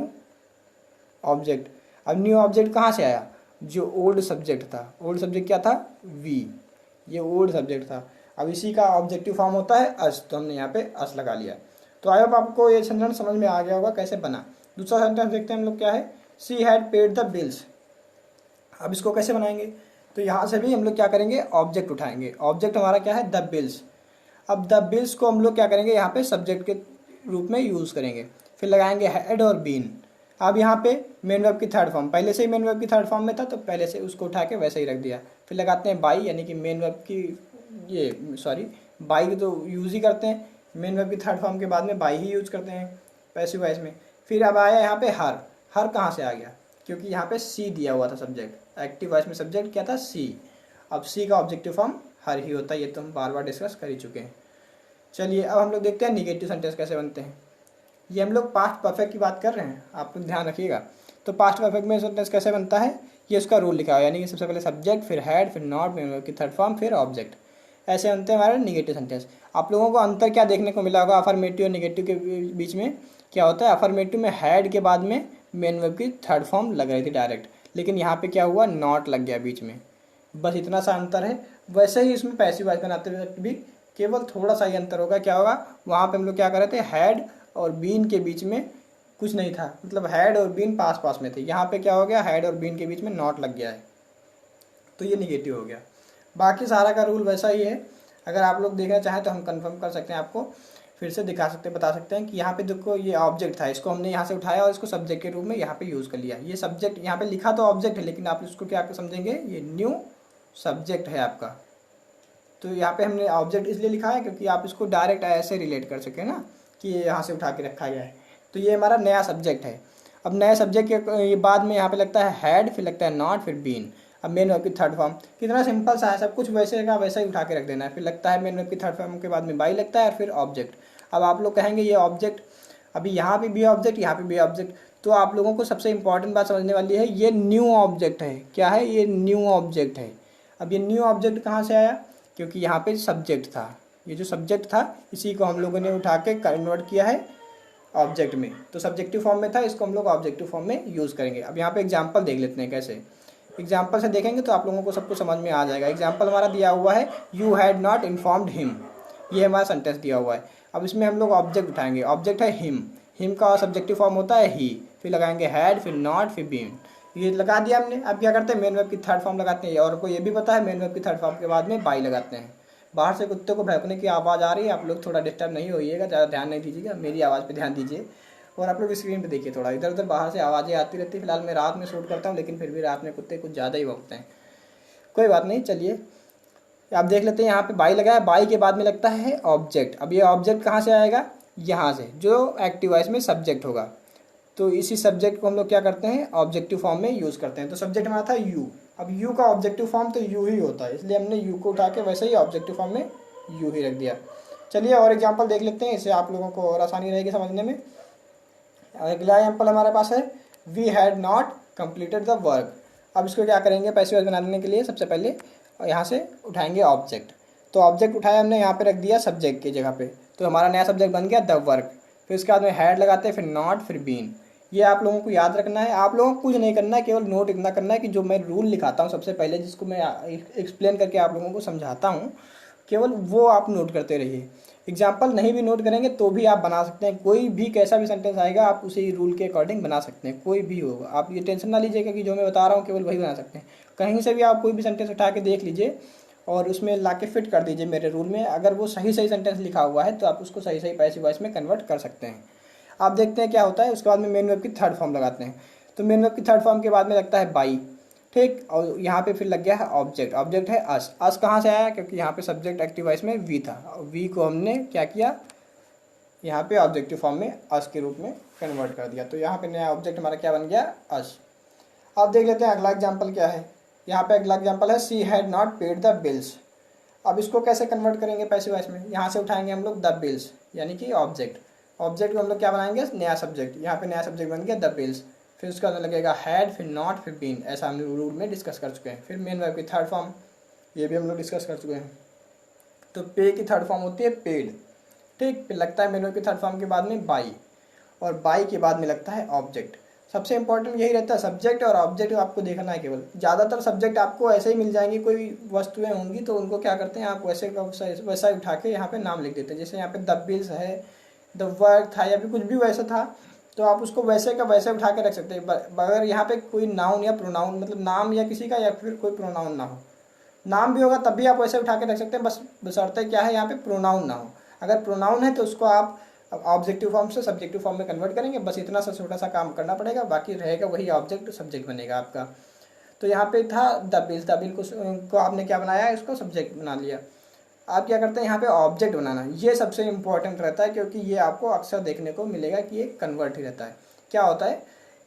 ऑब्जेक्ट। अब न्यू ऑब्जेक्ट कहाँ से आया, जो ओल्ड सब्जेक्ट था। ओल्ड सब्जेक्ट क्या था, वी, ये ओल्ड सब्जेक्ट था। अब इसी का ऑब्जेक्टिव फॉर्म होता है अस, तो हमने यहाँ पे अस लगा लिया। तो आई होप आपको ये सेंटेंस समझ में आ गया होगा कैसे बना। दूसरा सेंटेंस देखते हैं हम लोग क्या है, she had paid the bills. अब इसको कैसे बनाएंगे, तो यहाँ से भी हम लोग क्या करेंगे, ऑब्जेक्ट उठाएंगे। ऑब्जेक्ट हमारा क्या है, द बिल्स। अब द बिल्स को हम लोग क्या करेंगे, यहाँ पे सब्जेक्ट के रूप में यूज़ करेंगे। फिर लगाएंगे हैड और बीन। अब यहाँ पे मेन वर्ब की थर्ड फॉर्म, पहले से ही मेन वर्ब की थर्ड फॉर्म में था तो पहले से उसको उठा के वैसे ही रख दिया। फिर लगाते हैं बाई, यानी कि मेन वर्ब की बाई तो यूज़ ही करते हैं, मेन वर्ब की थर्ड फॉर्म के बाद में बाई ही यूज़ करते हैं पैसिव वॉइस में। फिर अब आया यहाँ पे हर। हर कहाँ से आ गया, क्योंकि यहाँ पे सी दिया हुआ था सब्जेक्ट, एक्टिव वॉइस में सब्जेक्ट क्या था, सी। अब सी का ऑब्जेक्टिव फॉर्म हर ही होता है, ये तो हम बार बार डिस्कस कर ही चुके हैं। चलिए अब हम लोग देखते हैं निगेटिव सेंटेंस कैसे बनते हैं। ये हम लोग पास्ट परफेक्ट की बात कर रहे हैं, आप लोग ध्यान रखिएगा। तो पास्ट परफेक्ट में सेंटेंस कैसे बनता है, ये उसका रूल लिखा है, यानी कि सबसे पहले सब्जेक्ट, फिर हैड, फिर नॉट, मेन वर्ब की थर्ड फॉर्म, फिर ऑब्जेक्ट। ऐसे बनते हैं हमारे निगेटिव सेंटेंस। आप लोगों को अंतर क्या देखने को मिला होगा अफर्मेटिव और निगेटिव के बीच में, क्या होता है, अफर्मेटिव में हैड के बाद में मेन वर्ब की थर्ड फॉर्म लग रही थी डायरेक्ट, लेकिन यहाँ पे क्या हुआ, नॉट लग गया बीच में, बस इतना सा अंतर है। वैसे ही इसमें पैसिव वॉइस बनाते वक्त भी केवल थोड़ा सा ही अंतर होगा। क्या होगा, वहाँ पे हम लोग क्या कर रहे थे, हैड और बीन के बीच में कुछ नहीं था, मतलब हैड और बीन पास पास में थे। यहाँ पे क्या हो गया, हैड और बीन के बीच में नॉट लग गया है, तो ये निगेटिव हो गया। बाकी सारा का रूल वैसा ही है। अगर आप लोग देखना चाहें तो हम कंफर्म कर सकते हैं, आपको फिर से दिखा सकते हैं, बता सकते हैं कि यहाँ पे देखो ये ऑब्जेक्ट था, इसको हमने यहाँ से उठाया और इसको सब्जेक्ट के रूप में यहाँ पे यूज़ कर लिया। ये सब्जेक्ट यहाँ पे लिखा तो ऑब्जेक्ट है, लेकिन आप इसको क्या समझेंगे, ये न्यू सब्जेक्ट है आपका। तो यहाँ पे हमने ऑब्जेक्ट इसलिए लिखा है क्योंकि आप इसको डायरेक्ट ऐसे रिलेट कर सकें ना, कि ये यहाँ से उठा के रखा गया है। तो ये हमारा नया सब्जेक्ट है। अब नए सब्जेक्ट के बाद में यहाँ पे लगता है हैड, फिर लगता है नॉट, फिर बीन। अब मेन वर्ब की थर्ड फॉर्म, कितना सिंपल सा है, सब कुछ वैसे का वैसा ही उठा के रख देना है। फिर लगता है मेन वर्ब की थर्ड फॉर्म के बाद में बाई लगता है, और फिर ऑब्जेक्ट। अब आप लोग कहेंगे ये ऑब्जेक्ट, अभी यहाँ पे भी ऑब्जेक्ट, यहाँ पे भी ऑब्जेक्ट, तो आप लोगों को सबसे इंपॉर्टेंट बात समझने वाली है, ये न्यू ऑब्जेक्ट है। क्या है, ये न्यू ऑब्जेक्ट है। अब ये न्यू ऑब्जेक्ट कहाँ से आया, क्योंकि यहाँ पे सब्जेक्ट था, ये जो सब्जेक्ट था इसी को हम लोगों ने उठा के कन्वर्ट किया है ऑब्जेक्ट में। तो सब्जेक्टिव फॉर्म में था, इसको हम लोग ऑब्जेक्टिव फॉर्म में यूज़ करेंगे। अब यहाँ पे एग्जांपल देख लेते हैं कैसे। एग्जांपल से देखेंगे तो आप लोगों को सब कुछ समझ में आ जाएगा। एग्जांपल हमारा दिया हुआ है, you had not informed him, ये हमारा सेंटेंस दिया हुआ है। अब इसमें हम लोग ऑब्जेक्ट उठाएंगे, ऑब्जेक्ट है हिम, हिम का सब्जेक्टिव फॉर्म होता है ही, फिर लगाएंगे हैड, फिर नॉट, फिर बीन, ये लगा दिया हमने। अब क्या करते हैं, मेन वर्ब की थर्ड फॉर्म लगाते हैं, और को ये भी पता है मेन वर्ब की थर्ड फॉर्म के बाद में बाई लगाते हैं। बाहर से कुत्ते को भौंकने की आवाज़ आ रही है, आप लोग थोड़ा डिस्टर्ब नहीं होइएगा, ज़्यादा ध्यान नहीं दीजिएगा, मेरी आवाज़ पे ध्यान दीजिए। और आप लोग स्क्रीन पे देखिए, थोड़ा इधर उधर बाहर से आवाज़ें आती रहती है। फिलहाल मैं रात में शूट करता हूँ, लेकिन फिर भी रात में कुत्ते कुछ ज़्यादा ही भौंकते हैं। कोई बात नहीं, चलिए आप देख लेते हैं। यहाँ पे बाई लगा है, बाई के बाद में लगता है ऑब्जेक्ट। अब ये ऑब्जेक्ट कहाँ से आएगा, यहाँ से, जो एक्टिव वॉइस में सब्जेक्ट होगा। तो इसी सब्जेक्ट को हम लोग क्या करते हैं, ऑब्जेक्टिव फॉर्म में यूज़ करते हैं। तो सब्जेक्ट हमारा था यू, अब यू का ऑब्जेक्टिव फॉर्म तो यू ही होता है, इसलिए हमने यू को उठा के वैसे ही ऑब्जेक्टिव फॉर्म में यू ही रख दिया। चलिए और एग्जांपल देख लेते हैं, इससे आप लोगों को और आसानी रहेगी समझने में। अगला एग्जांपल हमारे पास है, we had not completed the work. अब इसको क्या करेंगे, पैसिव वॉइस बनाने के लिए सबसे पहले यहाँ से उठाएंगे ऑब्जेक्ट। तो ऑब्जेक्ट उठाया हमने, यहाँ पे रख दिया सब्जेक्ट की जगह पे, तो हमारा नया सब्जेक्ट बन गया द वर्क। फिर उसके बाद में हैड लगाते हैं, फिर नॉट, फिर बीन। ये आप लोगों को याद रखना है, आप लोगों को कुछ नहीं करना है, केवल नोट इतना करना है कि जो मैं रूल लिखाता हूँ सबसे पहले, जिसको मैं एक्सप्लेन करके आप लोगों को समझाता हूँ, केवल वो आप नोट करते रहिए। एग्जाम्पल नहीं भी नोट करेंगे तो भी आप बना सकते हैं, कोई भी कैसा भी सेंटेंस आएगा आप उसी रूल के अकॉर्डिंग बना सकते हैं, कोई भी होगा। आप ये टेंशन ना लीजिएगा कि जो मैं बता रहा हूँ केवल वही बना सकते हैं, कहीं से भी आप कोई भी सेंटेंस उठा के देख लीजिए और उसमें ला के फिट कर दीजिए मेरे रूल में। अगर वो सही सही सेंटेंस लिखा हुआ है तो आप उसको सही सही पैसिव वॉइस में कन्वर्ट कर सकते हैं। आप देखते हैं क्या होता है। उसके बाद में मेन वर्ब की थर्ड फॉर्म लगाते हैं। तो मेन वर्ब की थर्ड फॉर्म के बाद में लगता है बाई, ठीक। और यहाँ पे फिर लग गया है ऑब्जेक्ट। ऑब्जेक्ट है अस। अस कहाँ से आया? क्योंकि यहाँ पे सब्जेक्ट एक्टिव वॉइस में वी था, वी को हमने क्या किया, यहाँ पे ऑब्जेक्टिव फॉर्म में अस के रूप में कन्वर्ट कर दिया। तो यहाँ पे नया ऑब्जेक्ट हमारा क्या बन गया? अस। अब देख लेते हैं अगला एग्जाम्पल क्या है। यहाँ पे अगला एग्जाम्पल है she had not paid the bills. अब इसको कैसे कन्वर्ट करेंगे पैसिव वॉइस में? यहाँ से उठाएंगे हम लोग द बिल्स, यानी कि ऑब्जेक्ट। ऑब्जेक्ट को हम लोग क्या बनाएंगे? नया सब्जेक्ट। यहाँ पे नया सब्जेक्ट बन गया द बिल्स। फिर उसका अंदर लगेगा हैड, फिर नॉट, फिर बीन। ऐसा हम लोग रूल में डिस्कस कर चुके हैं। फिर मेन वर्ब की थर्ड फॉर्म, ये भी हम लोग डिस्कस कर चुके हैं। तो पे की थर्ड फॉर्म होती है पेड, ठीक। फिर लगता है मेन वर्ब की थर्ड फॉर्म के बाद में बाई, और बाई के बाद में लगता है ऑब्जेक्ट। सबसे इंपॉर्टेंट यही रहता है, सब्जेक्ट और ऑब्जेक्ट आपको देखना है केवल। ज़्यादातर सब्जेक्ट आपको ऐसे ही मिल जाएंगी, कोई वस्तुएं होंगी तो उनको क्या करते हैं आप वैसे का वैसा ही उठा के यहाँ पे नाम लिख देते हैं। जैसे यहाँ पे द बिल्स है, द वर्क था, या फिर कुछ भी वैसा था तो आप उसको वैसे का वैसे उठा के रख सकते हैं। अगर यहाँ पे कोई नाउन या प्रोनाउन, मतलब नाम या किसी का या फिर कोई प्रोनाउन ना हो, नाम भी होगा तब भी आप वैसे उठा के रख सकते हैं, बस बशर्ते क्या है यहाँ पे प्रोनाउन ना हो। अगर प्रोनाउन है तो उसको आप ऑब्जेक्टिव फॉर्म से सब्जेक्टिव फॉर्म में कन्वर्ट करेंगे, बस इतना सा छोटा सा काम करना पड़ेगा, बाकी रहेगा वही ऑब्जेक्ट सब्जेक्ट बनेगा आपका। तो यहाँ पे था द बिल्स, द बिल को आपने क्या बनाया, इसको सब्जेक्ट बना लिया। आप क्या करते हैं यहाँ पे ऑब्जेक्ट बनाना, ये सबसे इंपॉर्टेंट रहता है, क्योंकि ये आपको अक्सर देखने को मिलेगा कि ये कन्वर्ट ही रहता है। क्या होता है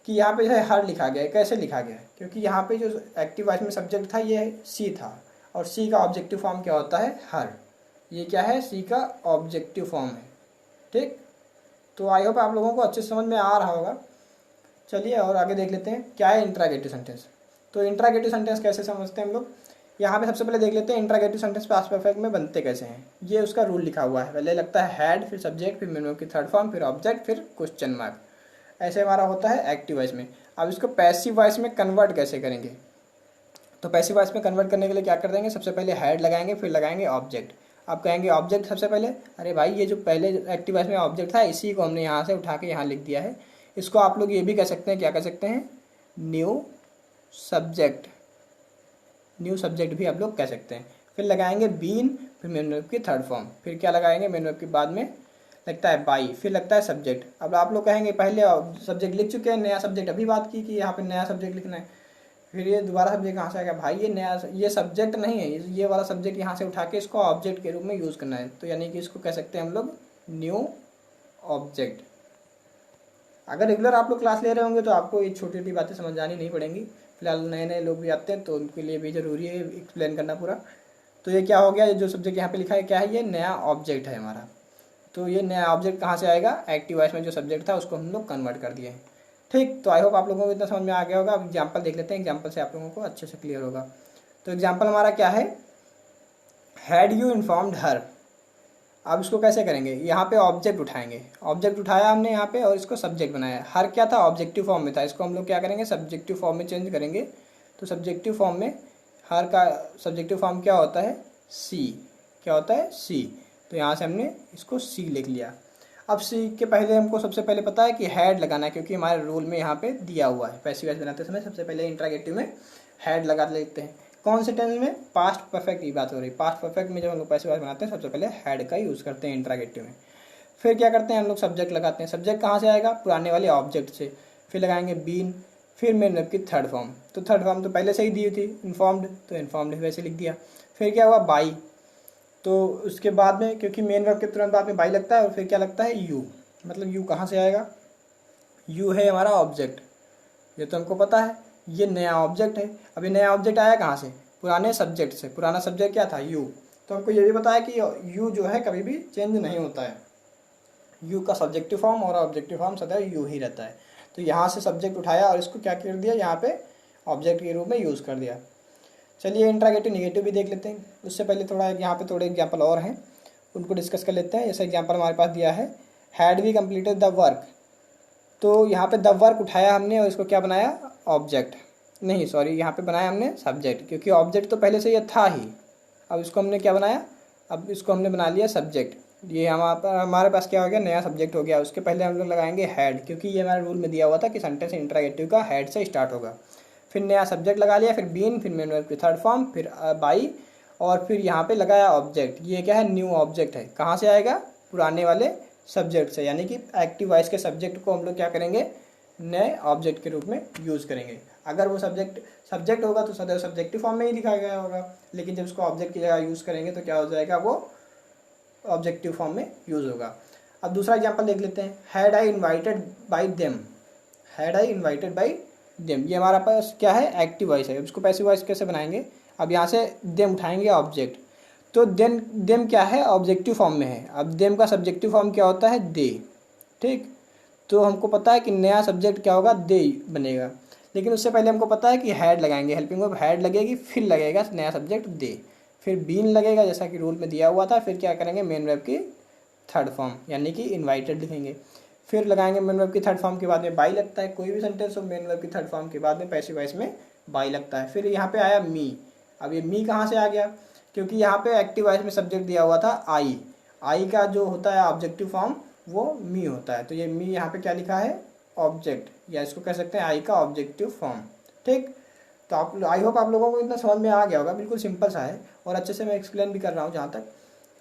कि यहाँ पे जो है हर लिखा गया है, कैसे लिखा गया है? क्योंकि यहाँ पे जो एक्टिव वॉइस में सब्जेक्ट था ये सी था, और सी का ऑब्जेक्टिव फॉर्म क्या होता है? हर। ये क्या है? सी का ऑब्जेक्टिव फॉर्म है, ठीक। तो आई होप आप लोगों को अच्छे से समझ में आ रहा होगा। चलिए और आगे देख लेते हैं क्या है इंट्रागेटिव सेंटेंस। तो इंट्रागेटिव सेंटेंस कैसे समझते हैं हम लोग? यहाँ पे सबसे पहले देख लेते हैं इंट्रागेटिव सेंटेंस पास्ट परफेक्ट में बनते कैसे हैं। ये उसका रूल लिखा हुआ है, पहले लगता है हैड, फिर सब्जेक्ट, फिर मेन वर्ब की थर्ड फॉर्म, फिर ऑब्जेक्ट, फिर क्वेश्चन मार्क। ऐसे हमारा होता है एक्टिव वॉइस में। अब इसको पैसिव वॉइस में कन्वर्ट कैसे करेंगे? तो पैसिव वॉइस में कन्वर्ट करने के लिए क्या कर देंगे, सबसे पहले हैड लगाएंगे, फिर लगाएंगे ऑब्जेक्ट। आप कहेंगे ऑब्जेक्ट सबसे पहले, अरे भाई ये जो पहले एक्टिव वॉइस में ऑब्जेक्ट था इसी को हमने यहाँ से उठा के यहाँ लिख दिया है। इसको आप लोग ये भी कह सकते हैं, क्या कह सकते हैं? New subject. न्यू सब्जेक्ट भी आप लोग कह सकते हैं। फिर लगाएंगे बीन, फिर मेन वर्ब की थर्ड फॉर्म, फिर क्या लगाएंगे? मेन वर्ब के बाद में लगता है बाई, फिर लगता है सब्जेक्ट। अब आप लोग कहेंगे पहले सब्जेक्ट लिख चुके हैं, नया सब्जेक्ट अभी बात की कि यहाँ पे नया सब्जेक्ट लिखना है, फिर ये दोबारा सब्जेक्ट कहाँ से आएगा? भाई ये नया, ये सब्जेक्ट नहीं है, ये वाला सब्जेक्ट यहाँ से उठा के इसको ऑब्जेक्ट के रूप में यूज़ करना है। तो यानी कि इसको कह सकते हैं हम लोग न्यू ऑब्जेक्ट। अगर रेगुलर आप लोग क्लास ले रहे होंगे तो आपको ये छोटी छोटी बातें समझ आनी नहीं पड़ेंगी। फिलहाल नए नए लोग भी आते हैं तो उनके लिए भी ज़रूरी है एक्सप्लेन करना पूरा। तो ये क्या हो गया, जो सब्जेक्ट यहाँ पे लिखा है क्या है? ये नया ऑब्जेक्ट है हमारा। तो ये नया ऑब्जेक्ट कहाँ से आएगा? एक्टिव वॉइस में जो सब्जेक्ट था उसको हम लोग कन्वर्ट कर दिए हैं, ठीक। तो आई होप आप लोगों को इतना समझ में आ गया होगा। अब एग्जाम्पल देख लेते हैं, एग्जाम्पल से आप लोगों को अच्छे से क्लियर होगा। तो एग्जाम्पल हमारा क्या है? हैड यू इन्फॉर्म्ड हर। अब इसको कैसे करेंगे? यहाँ पे ऑब्जेक्ट उठाएंगे, ऑब्जेक्ट उठाया हमने यहाँ पे और इसको सब्जेक्ट बनाया। हर क्या था? ऑब्जेक्टिव फॉर्म में था, इसको हम लोग क्या करेंगे? सब्जेक्टिव फॉर्म में चेंज करेंगे। तो सब्जेक्टिव फॉर्म में हर का सब्जेक्टिव फॉर्म क्या होता है? सी। क्या होता है? सी। तो यहाँ से हमने इसको सी लिख लिया। अब सी के पहले हमको सबसे पहले पता है कि हैड लगाना है, क्योंकि हमारे रूल में यहाँ पे दिया हुआ है। पैसिव वॉइस बनाते समय सबसे पहले इंट्रागेटिव में हैड लगा लेते हैं। कौन से टेंस में? पास्ट परफेक्ट की बात हो रही है। पास्ट परफेक्ट में जब हम लोग पैसिव वॉइस बनाते हैं सबसे पहले हैड का यूज़ करते हैं इंट्रागेटिव में। फिर क्या करते हैं हम लोग? सब्जेक्ट लगाते हैं। सब्जेक्ट कहाँ से आएगा? पुराने वाले ऑब्जेक्ट से। फिर लगाएंगे बीन, फिर मेन वर्ब की थर्ड फॉर्म। तो थर्ड फॉर्म तो पहले से ही दी हुई थी, इन्फॉर्म्ड, तो इन्फॉर्म्ड वैसे लिख दिया। फिर क्या हुआ? बाई। तो उसके बाद में क्योंकि मेन वर्ब के तुरंत बाद में बाई लगता है, और फिर क्या लगता है? यू। मतलब यू कहाँ से आएगा? यू है हमारा ऑब्जेक्ट, ये तो हमको पता है, ये नया ऑब्जेक्ट है। अभी नया ऑब्जेक्ट आया कहाँ से? पुराने सब्जेक्ट से। पुराना सब्जेक्ट क्या था? यू। तो हमको ये भी पता है कि यू जो है कभी भी चेंज नहीं होता है, यू का सब्जेक्टिव फॉर्म और ऑब्जेक्टिव फॉर्म सदैव यू ही रहता है। तो यहाँ से सब्जेक्ट उठाया और इसको क्या कर दिया? यहाँ पे ऑब्जेक्ट के रूप में यूज़ कर दिया। चलिए इंट्रागेटिव निगेटिव भी देख लेते हैं। उससे पहले थोड़ा यहाँ पे थोड़े एग्जाम्पल और हैं, उनको डिस्कस कर लेते हैं। जैसे एग्जाम्पल हमारे पास दिया है had we completed the work. तो यहाँ पे द वर्क उठाया हमने और इसको क्या बनाया? ऑब्जेक्ट। नहीं सॉरी, यहाँ पे बनाया हमने सब्जेक्ट, क्योंकि ऑब्जेक्ट तो पहले से ये था ही। अब इसको हमने क्या बनाया? अब इसको हमने बना लिया सब्जेक्ट। ये हमारे पास क्या हो गया, नया सब्जेक्ट हो गया। उसके पहले हम लोग लगाएंगे हेड, क्योंकि ये हमारे रूल में दिया हुआ था कि सेंटेंस इंटरोगेटिव का हेड से स्टार्ट होगा। फिर नया सब्जेक्ट लगा लिया, फिर बीन, फिर मेन वर्ब की थर्ड फॉर्म, फिर बाई, और फिर यहाँ पे लगाया ऑब्जेक्ट। ये क्या है, न्यू ऑब्जेक्ट है। कहाँ से आएगा, पुराने वाले सब्जेक्ट से, यानी कि एक्टिव वॉइस के सब्जेक्ट को हम लोग क्या करेंगे, नए ऑब्जेक्ट के रूप में यूज़ करेंगे। अगर वो सब्जेक्ट होगा तो सदैव सब्जेक्टिव फॉर्म में ही लिखा गया होगा, लेकिन जब उसको ऑब्जेक्ट की जगह यूज़ करेंगे तो क्या हो जाएगा, वो ऑब्जेक्टिव फॉर्म में यूज़ होगा। अब दूसरा एग्जांपल देख लेते हैं, had I invited by them. Had I invited by them, ये हमारा पास क्या है, एक्टिव वॉइस है। इसको पैसिव वॉइस कैसे बनाएंगे, अब यहाँ से देम उठाएंगे ऑब्जेक्ट, तो देम क्या है, ऑब्जेक्टिव फॉर्म में है। अब देम का सब्जेक्टिव फॉर्म क्या होता है, दे। ठीक, तो हमको पता है कि नया सब्जेक्ट क्या होगा, दे बनेगा। लेकिन उससे पहले हमको पता है कि हैड लगाएंगे, हेल्पिंग वर्ब हैड लगेगी, फिर लगेगा नया सब्जेक्ट दे, फिर बीन लगेगा जैसा कि रूल में दिया हुआ था। फिर क्या करेंगे, मेन वर्ब की थर्ड फॉर्म यानी कि इन्वाइटेड लिखेंगे। फिर लगाएंगे मेन वर्ब की थर्ड फॉर्म के बाद में बाई लगता है। कोई भी सेंटेंस हो, मेन वर्ब की थर्ड फॉर्म के बाद में पैसिव वॉइस में बाई लगता है। फिर यहाँ पे आया मी। अब ये मी कहाँ से आ गया, क्योंकि यहाँ पे एक्टिव वॉइस में सब्जेक्ट दिया हुआ था आई। आई का जो होता है ऑब्जेक्टिव फॉर्म वो मी होता है, तो ये मी यहाँ पे क्या लिखा है, ऑब्जेक्ट, या इसको कह सकते हैं आई का ऑब्जेक्टिव फॉर्म। ठीक, तो आप आई होप आप लोगों को इतना समझ में आ गया होगा। बिल्कुल सिंपल सा है और अच्छे से मैं एक्सप्लेन भी कर रहा हूँ जहाँ तक।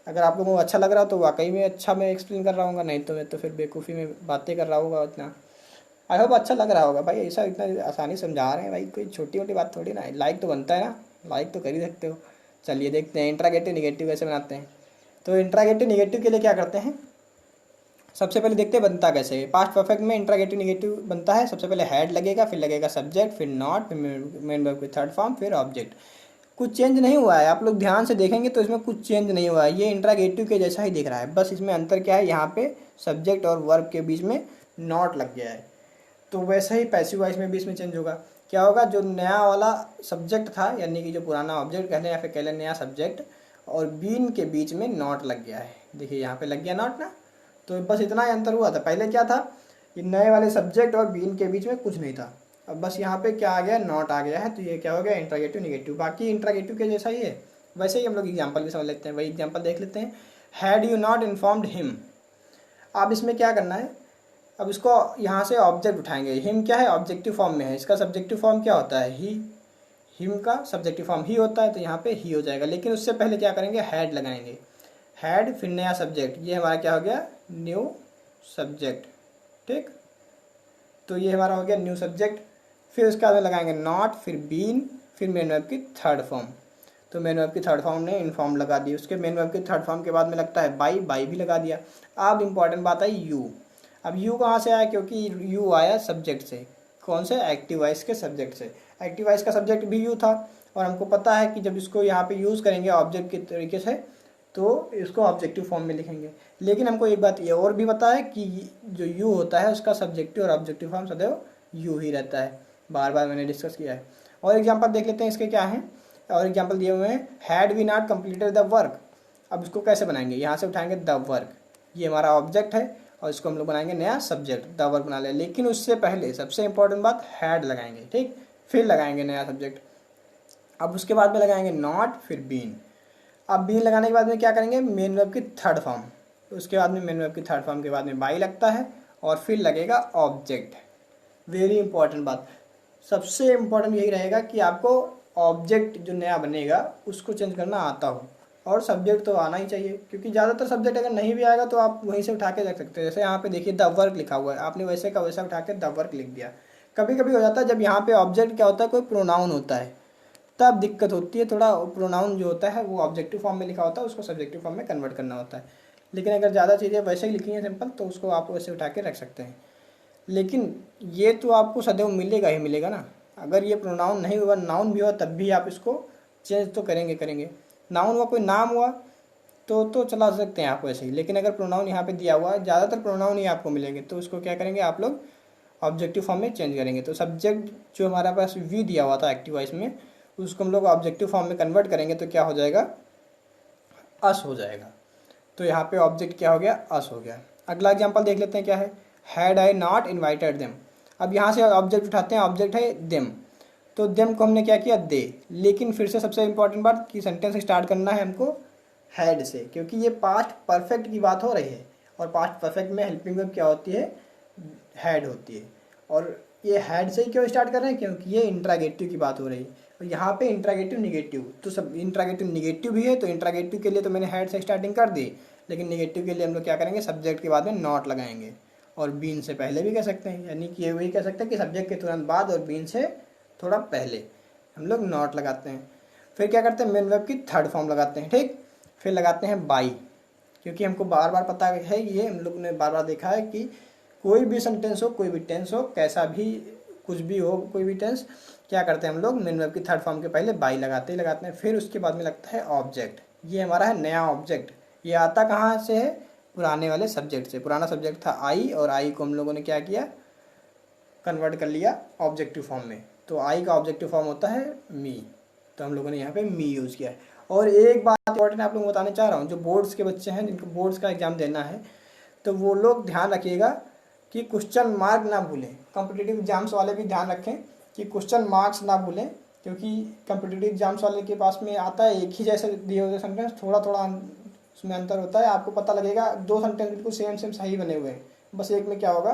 अगर आप लोगों को अच्छा लग रहा हो तो वाकई में अच्छा मैं एक्सप्लेन कर रहा हूँ, नहीं तो मैं तो फिर बेवकूफ़ी में बातें कर रहा होगा इतना। आई होप अच्छा लग रहा होगा भाई, ऐसा इतना आसानी समझा रहे हैं भाई, कोई छोटी मोटी बात थोड़ी ना है। लाइक तो बनता है ना, लाइक तो कर ही सकते हो। चलिए देखते हैं इंट्रागेटिव निगेटिव कैसे बनाते हैं। तो इंट्रागेटिव निगेटिव के लिए क्या करते हैं, सबसे पहले देखते हैं बनता कैसे है। पास्ट परफेक्ट में इंट्रागेटिव निगेटिव बनता है, सबसे पहले हैड लगेगा, फिर लगेगा सब्जेक्ट, फिर नॉट, फिर मेन वर्ब की थर्ड फॉर्म, फिर ऑब्जेक्ट। कुछ चेंज नहीं हुआ है, आप लोग ध्यान से देखेंगे तो इसमें कुछ चेंज नहीं हुआ है, ये इंट्रागेटिव के जैसा ही दिख रहा है। बस इसमें अंतर क्या है, यहाँ पे सब्जेक्ट और वर्ब के बीच में नॉट लग गया है। तो वैसे ही पैसिव वॉइस में भी इसमें चेंज होगा। क्या होगा, जो नया वाला सब्जेक्ट था यानी कि जो पुराना ऑब्जेक्ट कह लें या फिर कह लें नया सब्जेक्ट, और बीन के बीच में नॉट लग गया है। देखिए यहाँ पे लग गया नॉट ना, तो बस इतना ही अंतर हुआ था। पहले क्या था, ये नए वाले सब्जेक्ट और बीन के बीच में कुछ नहीं था, अब बस यहाँ पे क्या आ गया, नॉट आ गया है। तो ये क्या हो गया, इंट्रागेटिव निगेटिव। बाकी इंट्रागेटिव के जैसा ही है। वैसे ही हम लोग एग्जाम्पल भी समझ लेते हैं, वही एग्जाम्पल देख लेते हैं। Had you not informed him. अब इसमें क्या करना है, अब इसको यहाँ से ऑब्जेक्ट उठाएंगे। हिम क्या है, ऑब्जेक्टिव फॉर्म में है, इसका सब्जेक्टिव फॉर्म क्या होता है, ही। हिम का सब्जेक्टिव फॉर्म ही होता है, तो यहाँ पे ही हो जाएगा। लेकिन उससे पहले क्या करेंगे, हैड लगाएंगे। हैड फिर नया सब्जेक्ट, ये हमारा क्या हो गया, न्यू सब्जेक्ट। ठीक, तो ये हमारा हो गया न्यू सब्जेक्ट। फिर उसके बाद में लगाएंगे नॉट, फिर बीन, फिर मेन वर्ब की थर्ड फॉर्म। तो मेन वर्ब की थर्ड फॉर्म ने इन्फॉर्म लगा दी। उसके मेन वर्ब की थर्ड फॉर्म के बाद में लगता है बाई, बाई भी लगा दिया। अब इंपॉर्टेंट बात आई यू। अब यू कहाँ से आया, क्योंकि यू आया सब्जेक्ट से। कौन से, एक्टिव वॉइस के सब्जेक्ट से। एक्टिव वॉइस का सब्जेक्ट भी यू था, और हमको पता है कि जब इसको यहाँ पे यूज़ करेंगे ऑब्जेक्ट के तरीके से तो इसको ऑब्जेक्टिव फॉर्म में लिखेंगे। लेकिन हमको एक बात ये और भी पता है कि जो यू होता है उसका सब्जेक्टिव और ऑब्जेक्टिव फॉर्म सदैव यू ही रहता है, बार बार मैंने डिस्कस किया है। और एग्जांपल देख लेते हैं इसके क्या हैं। और एग्जांपल दिए हुए हैं, had we not completed the work. अब इसको कैसे बनाएंगे, यहाँ से उठाएंगे द वर्क, ये हमारा ऑब्जेक्ट है, और इसको हम लोग बनाएंगे नया सब्जेक्ट, द वर्क बना लिया। लेकिन उससे पहले सबसे इंपॉर्टेंट बात, हैड लगाएंगे। ठीक, फिर लगाएंगे नया सब्जेक्ट। अब उसके बाद में लगाएंगे नॉट, फिर बीन। अब बीन लगाने के बाद में क्या करेंगे, मेन वर्ब की थर्ड फॉर्म। उसके बाद में मेन वर्ब की थर्ड फॉर्म के बाद में बाई लगता है, और फिर लगेगा ऑब्जेक्ट। वेरी इंपॉर्टेंट बात, सबसे इंपॉर्टेंट यही रहेगा कि आपको ऑब्जेक्ट जो नया बनेगा उसको चेंज करना आता हो, और सब्जेक्ट तो आना ही चाहिए, क्योंकि ज़्यादातर सब्जेक्ट अगर नहीं भी आएगा तो आप वहीं से उठा के रख सकते हैं। जैसे यहाँ पे देखिए द वर्क लिखा हुआ है, आपने वैसे का वैसा उठा के द वर्क लिख दिया। कभी कभी हो जाता है जब यहाँ पे ऑब्जेक्ट क्या होता है, कोई प्रोनाउन होता है, तब दिक्कत होती है थोड़ा। प्रोनाउन जो होता है वो ऑब्जेक्टिव फॉर्म में लिखा होता है, उसको सब्जेक्टिव फॉर्म में कन्वर्ट करना होता है। लेकिन अगर ज़्यादा चीज़ें वैसे ही लिखी हैं सिंपल, तो उसको आप वैसे उठा के रख सकते हैं। लेकिन ये तो आपको सदैव मिलेगा ही मिलेगा ना। अगर ये प्रोनाउन नहीं हुआ, नाउन भी हुआ, तब भी आप इसको चेंज तो करेंगे। नाउन हुआ, कोई नाम हुआ तो चला सकते हैं आप वैसे ही। लेकिन अगर प्रोनाउन यहाँ पे दिया हुआ है, ज़्यादातर प्रोनाउन ही आपको मिलेंगे, तो उसको क्या करेंगे आप लोग, ऑब्जेक्टिव फॉर्म में चेंज करेंगे। तो सब्जेक्ट जो हमारा पास वी दिया हुआ था एक्टिव वॉइस में, उसको हम लोग ऑब्जेक्टिव फॉर्म में कन्वर्ट करेंगे तो क्या हो जाएगा, अस हो जाएगा। तो यहाँ पे ऑब्जेक्ट क्या हो गया, अस हो गया। अगला एग्जांपल देख लेते हैं क्या है, had I not invited them. अब यहाँ से ऑब्जेक्ट उठाते हैं, ऑब्जेक्ट है देम, तो देम को हमने क्या किया, दे। लेकिन फिर से सबसे इंपॉर्टेंट बात कि सेंटेंस स्टार्ट करना है हमको हैड से, क्योंकि ये पास्ट परफेक्ट की बात हो रही है और पास्ट परफेक्ट में हेल्पिंग वर्ब क्या होती है, हैड होती है। और ये हैड से ही क्यों स्टार्ट कर रहे हैं, क्योंकि ये इंट्रागेटिव की बात हो रही है और यहाँ पे इंट्रागेटिव निगेटिव, तो सब इंट्रागेटिव निगेटिव भी है, तो इंट्रागेटिव के लिए तो मैंने हैड से स्टार्टिंग कर दी, लेकिन निगेटिव के लिए हम लोग क्या करेंगे, सब्जेक्ट के बाद में नॉट लगाएंगे। और बीन से पहले भी कह सकते हैं, यानी कि ये वही कह सकते हैं कि सब्जेक्ट के तुरंत बाद और बीन से थोड़ा पहले हम लोग नॉट लगाते हैं। फिर क्या करते हैं, मेन वर्ब की थर्ड फॉर्म लगाते हैं, ठीक। फिर लगाते हैं बाई, क्योंकि हमको बार बार पता है, ये हम लोग ने बार बार देखा है कि कोई भी सेंटेंस हो, कोई भी टेंस हो, कैसा भी कुछ भी हो, कोई भी टेंस, क्या करते हैं हम लोग, मेन वर्ब की थर्ड फॉर्म के पहले बाई लगाते ही लगाते हैं। फिर उसके बाद में लगता है ऑब्जेक्ट, ये हमारा है नया ऑब्जेक्ट। ये आता कहाँ से है, पुराने वाले सब्जेक्ट से। पुराना सब्जेक्ट था आई, और आई को हम लोगों ने क्या किया, कन्वर्ट कर लिया ऑब्जेक्टिव फॉर्म में। तो आई का ऑब्जेक्टिव फॉर्म होता है मी, तो हम लोगों ने यहाँ पे मी यूज़ किया है। और एक बात इंपॉर्टेंट आप लोगों को बताना चाह रहा हूँ, जो बोर्ड्स के बच्चे हैं, जिनको बोर्ड्स का एग्जाम देना है, तो वो लोग ध्यान रखिएगा कि क्वेश्चन मार्क ना भूलें। कॉम्पिटिटिव एग्जाम्स वाले भी ध्यान रखें कि क्वेश्चन मार्क्स ना भूलें, क्योंकि कॉम्पिटिटिव एग्जाम्स वाले के पास में आता है एक ही जैसे दिए हुए सेंटेंस, थोड़ा थोड़ा उसमें अंतर होता है। आपको पता लगेगा दो सेंटेंस बिल्कुल सेम सेम सही बने हुए हैं, बस एक में क्या होगा,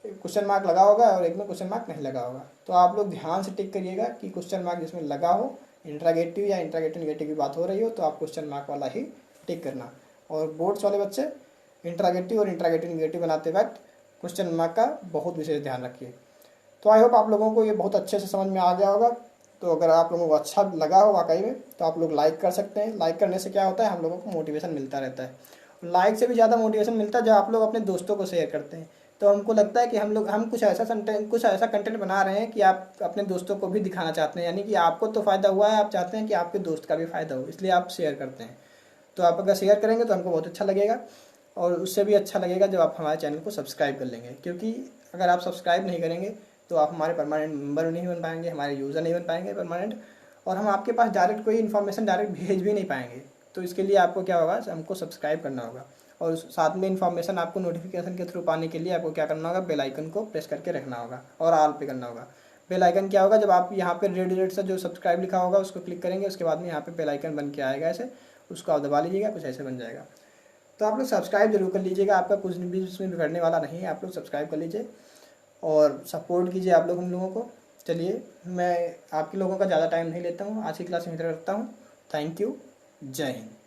क्वेश्चन मार्क लगा होगा और एक में क्वेश्चन मार्क नहीं लगा होगा। तो आप लोग ध्यान से टिक करिएगा कि क्वेश्चन मार्क जिसमें लगा हो, इंट्रागेटिव या इंट्रागेटिव निगेटिव की बात हो रही हो, तो आप क्वेश्चन मार्क वाला ही टिक करना। और बोर्ड्स वाले बच्चे इंट्रागेटिव और इंट्रागेटिव निगेटिव बनाते वक्त क्वेश्चन मार्क का बहुत विशेष ध्यान रखिए। तो आई होप आप लोगों को ये बहुत अच्छे से समझ में आ गया होगा। तो अगर आप लोगों को अच्छा लगा हो वाकई में, तो आप लोग लाइक कर सकते हैं। लाइक करने से क्या होता है, हम लोगों को मोटिवेशन मिलता रहता है। लाइक से भी ज़्यादा मोटिवेशन मिलता है जब आप लोग अपने दोस्तों को शेयर करते हैं। तो हमको लगता है कि हम कुछ ऐसा कंटेंट बना रहे हैं कि आप अपने दोस्तों को भी दिखाना चाहते हैं, यानी कि आपको तो फ़ायदा हुआ है, आप चाहते हैं कि आपके दोस्त का भी फ़ायदा हो, इसलिए आप शेयर करते हैं। तो आप अगर शेयर करेंगे तो हमको बहुत अच्छा लगेगा, और उससे भी अच्छा लगेगा जब आप हमारे चैनल को सब्सक्राइब कर लेंगे, क्योंकि अगर आप सब्सक्राइब नहीं करेंगे तो आप हमारे परमानेंट मेंबर नहीं बन पाएंगे, हमारे यूज़र नहीं बन पाएंगे परमानेंट, और हम आपके पास डायरेक्ट कोई इन्फॉर्मेशन डायरेक्ट भेज भी नहीं पाएंगे। तो इसके लिए आपको क्या होगा, हमको सब्सक्राइब करना होगा, और साथ में इन्फॉर्मेशन आपको नोटिफिकेशन के थ्रू पाने के लिए आपको क्या करना होगा, बेल आइकन को प्रेस करके रखना होगा और ऑल पे करना होगा। बेल आइकन क्या होगा, जब आप यहाँ पे रेड से जो सब्सक्राइब लिखा होगा उसको क्लिक करेंगे, उसके बाद में यहाँ पे बेल आइकन बन के आएगा ऐसे, उसको आप दबा लीजिएगा, कुछ ऐसे बन जाएगा। तो आप लोग सब्सक्राइब जरूर कर लीजिएगा, आपका कुछ भी उसमें बिगड़ने वाला नहीं है। आप लोग सब्सक्राइब कर लीजिए और सपोर्ट कीजिए आप लोग हम लोगों को। चलिए, मैं आपके लोगों का ज़्यादा टाइम नहीं लेता हूँ, आज की क्लास में इधर रखता हूँ। थैंक यू, जय हिंद।